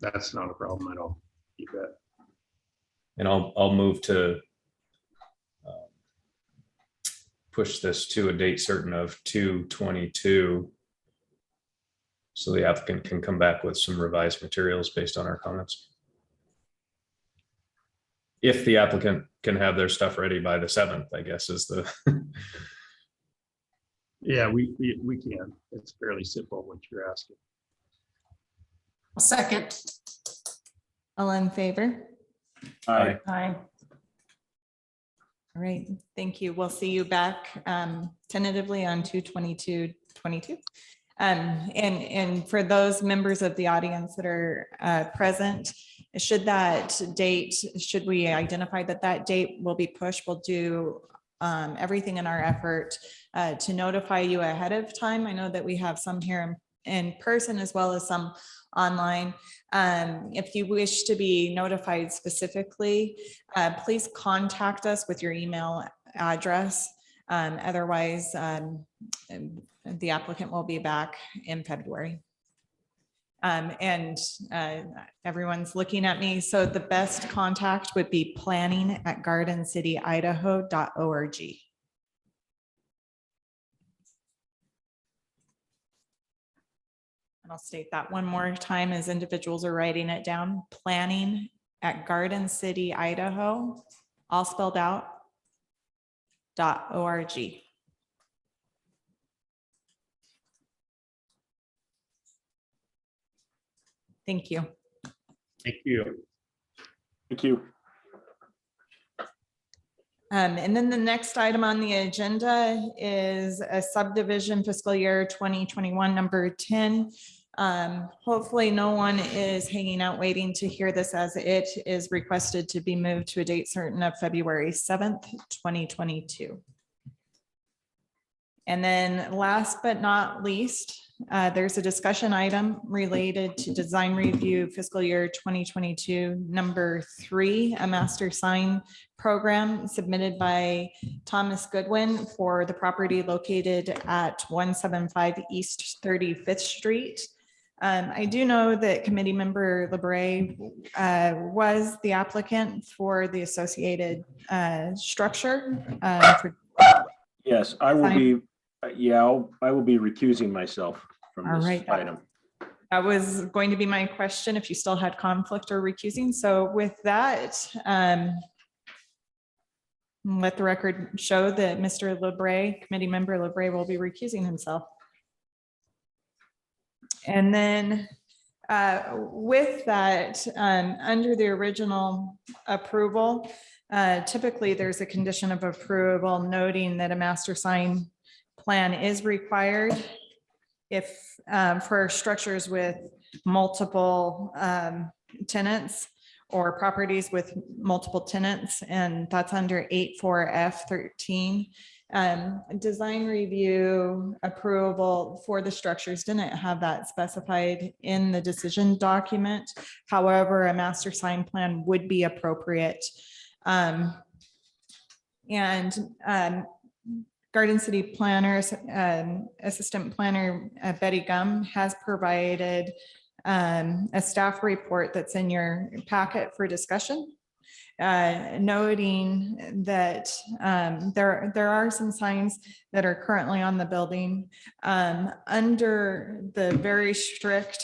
That's not a problem at all. You bet. And I'll move to push this to a date certain of 2/22. So the applicant can come back with some revised materials based on our comments. If the applicant can have their stuff ready by the 7th, I guess is the. Yeah, we can. It's fairly simple what you're asking. A second. All in favor? Aye. Aye. All right, thank you. We'll see you back tentatively on 2/22/22. And for those members of the audience that are present, should we identify that date will be pushed, we'll do everything in our effort to notify you ahead of time. I know that we have some here in person as well as some online. If you wish to be notified specifically, please contact us with your email address. Otherwise, the applicant will be back in February. And everyone's looking at me. So the best contact would be planning@gardencityidaho.org. and I'll state that one more time as individuals are writing it down, planning at Garden City, Idaho, all spelled out, .org. Thank you. Thank you. Thank you. And then the next item on the agenda is a subdivision fiscal year 2021, number 10. Hopefully no one is hanging out waiting to hear this, as it is requested to be moved to a date certain of February 7th, 2022. And then last but not least, there's a discussion item related to design review fiscal year 2022, number 3, a master sign program submitted by Thomas Goodwin for the property located at 175 East 35th Street. I do know that committee member Labrie was the applicant for the associated structure. Yes, I will be, I will be recusing myself from All this right. item. That was going to be my question, if you still had conflict or recusing. So with that, let the record show that Mr. Labrie, committee member Labrie, will be recusing himself. And then with that, under the original approval, typically there's a condition of approval noting that a master sign plan is required if for structures with multiple tenants or properties with multiple tenants, and that's under 84F13. Design review approval for the structures didn't have that specified in the decision document. However, a master sign plan would be appropriate. Garden City Planners, Assistant Planner Betty Gum has provided a staff report that's in your packet for discussion, noting that there are some signs that are currently on the building under the very strict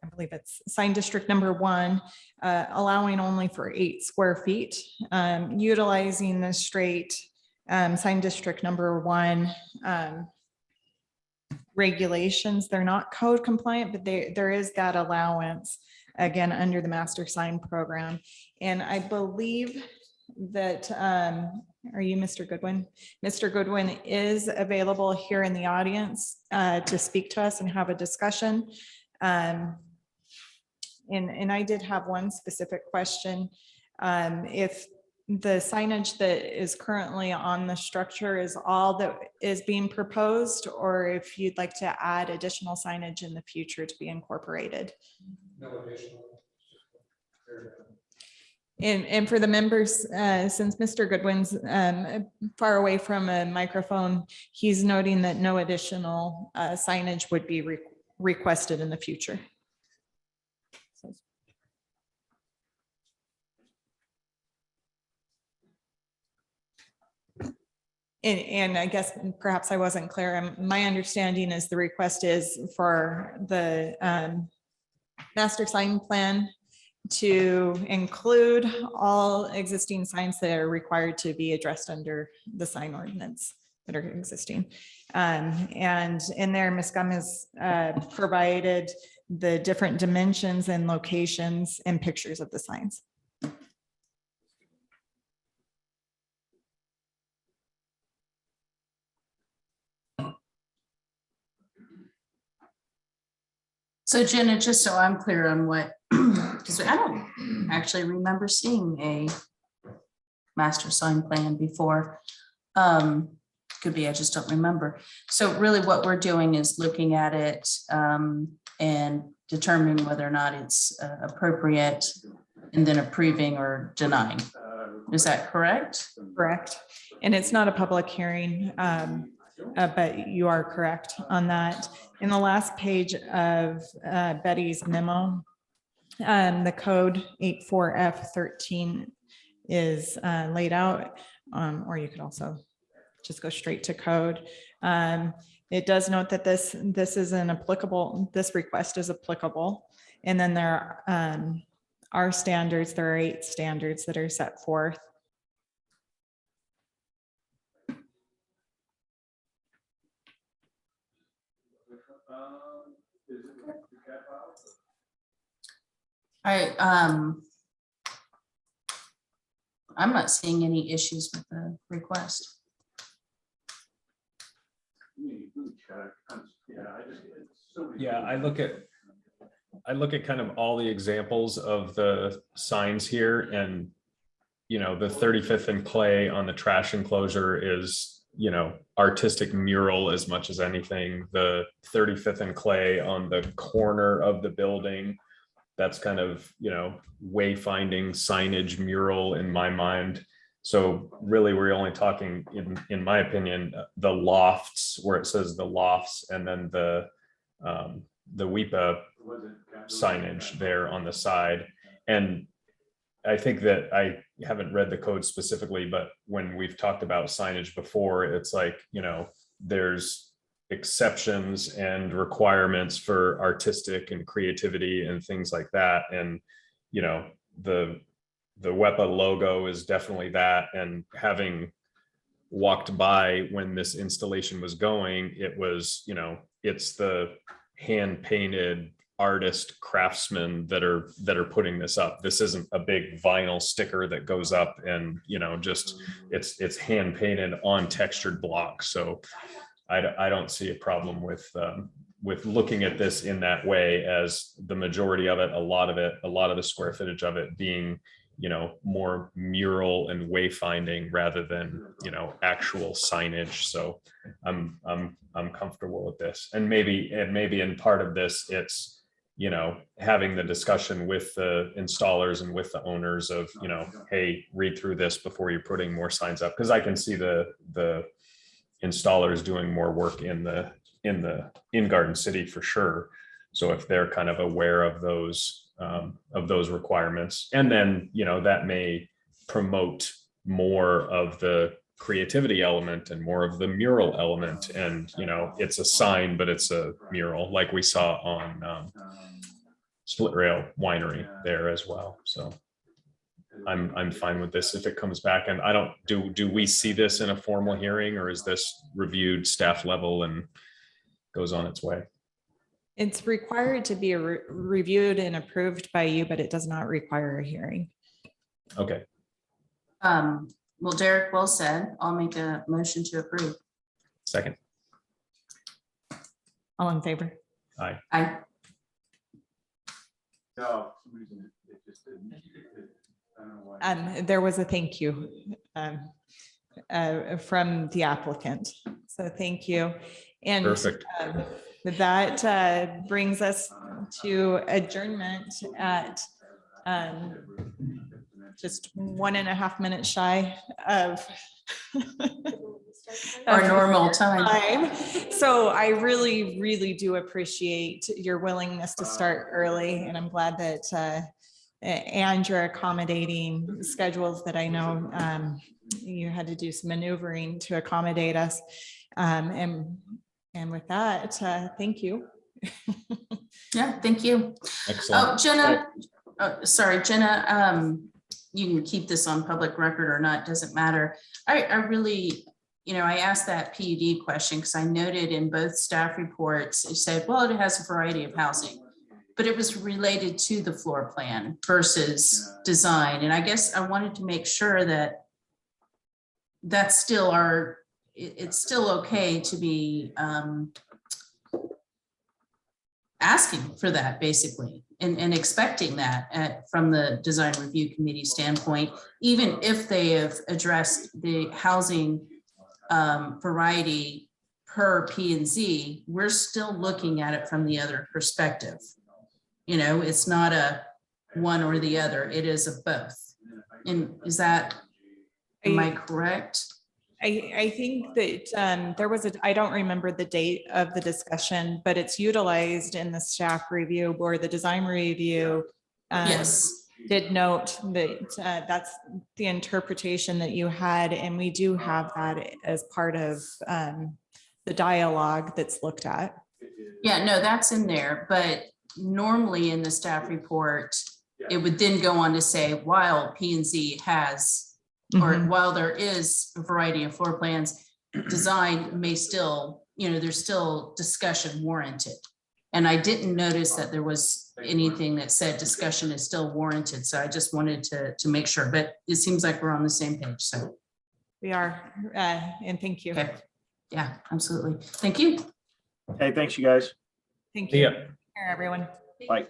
I believe it's sign district number 1, allowing only for 8 square feet, utilizing the straight sign district number 1 regulations. They're not code compliant, but there is that allowance, again, under the master sign program. And I believe that, are you Mr. Goodwin? Mr. Goodwin is available here in the audience to speak to us and have a discussion. And I did have one specific question. If the signage that is currently on the structure is all that is being proposed, or if you'd like to add additional signage in the future to be incorporated. No additional. And for the members, since Mr. Goodwin's far away from a microphone, he's noting that no additional signage would be requested in the future. And I guess perhaps I wasn't clear. My understanding is the request is for the master sign plan to include all existing signs that are required to be addressed under the sign ordinance that are existing. And in there, Ms. Gum has provided the different dimensions and locations and pictures of the signs. So Jenna, just so I'm clear on what, because I don't actually remember seeing a master sign plan before. Could be, I just don't remember. So really what we're doing is looking at it and determining whether or not it's appropriate and then approving or denying. Is that correct? Correct. And it's not a public hearing, but you are correct on that. In the last page of Betty's memo, the code 84F13 is laid out, or you could also just go straight to code. It does note that this isn't applicable, this request is applicable. And then there are standards, there are 8 standards that are set forth. I'm not seeing any issues with the request. Yeah, I look at kind of all the examples of the signs here, and you know, the 35th and Clay on the trash enclosure is, you know, artistic mural as much as anything. The 35th and Clay on the corner of the building, that's kind of, you know, wayfinding signage mural in my mind. So really, we're only talking, in my opinion, the lofts, where it says the lofts, and then the WEPA signage there on the side. And I think that I haven't read the code specifically, but when we've talked about signage before, it's like, you know, there's exceptions and requirements for artistic and creativity and things like that. And, you know, the WEPA logo is definitely that. And having walked by when this installation was going, it was, you know, it's the hand painted artist craftsmen that are putting this up. This isn't a big vinyl sticker that goes up and, you know, just it's hand painted on textured blocks. So I don't see a problem with looking at this in that way, as the majority of it, a lot of the square footage of it being, you know, more mural and wayfinding rather than, you know, actual signage. So I'm comfortable with this. And maybe in part of this, it's, you know, having the discussion with the installers and with the owners of, you know, hey, read through this before you're putting more signs up. Because I can see the installers doing more work in Garden City for sure. So if they're kind of aware of those requirements, and then, you know, that may promote more of the creativity element and more of the mural element. And, you know, it's a sign, but it's a mural, like we saw on Split Rail Winery there as well. So I'm fine with this if it comes back. And I don't, do we see this in a formal hearing, or is this reviewed staff level and goes on its way? It's required to be reviewed and approved by you, but it does not require a hearing. Okay. Well, Derek, well said. I'll make a motion to approve. Second. All in favor? Aye. Aye. There was a thank you from the applicant. So thank you. And Perfect. That brings us to adjournment at just 1.5 minutes shy of Our normal time. So I really, really do appreciate your willingness to start early, and I'm glad that and your accommodating schedules that I know you had to do some maneuvering to accommodate us. And with that, thank you. Yeah, thank you. Excellent. Oh, Jenah, sorry, Jenah, you can keep this on public record or not, doesn't matter. I really, you know, I asked that PUD question because I noted in both staff reports, it said, well, it has a variety of housing, but it was related to the floor plan versus design. And I guess I wanted to make sure that that's still it's still okay to be asking for that, basically, and expecting that from the design review committee standpoint, even if they have addressed the housing variety per P and Z, we're still looking at it from the other perspective. You know, it's not a one or the other, it is a both. And is that, am I correct? I think that there was I don't remember the date of the discussion, but it's utilized in the staff review or the design review. Yes. did note that that's the interpretation that you had, and we do have that as part of the dialogue that's looked at. Yeah, no, that's in there, but normally in the staff report, it would then go on to say, while P and Z has, or while there is a variety of floor plans, design may still, there's still discussion warranted. And I didn't notice that there was anything that said discussion is still warranted. So I just wanted to make sure, but it seems like we're on the same page. So We are, and thank you. okay. Yeah, absolutely. Thank you. Hey, thanks, you guys. Thank See you. ya. Take care, everyone. Bye.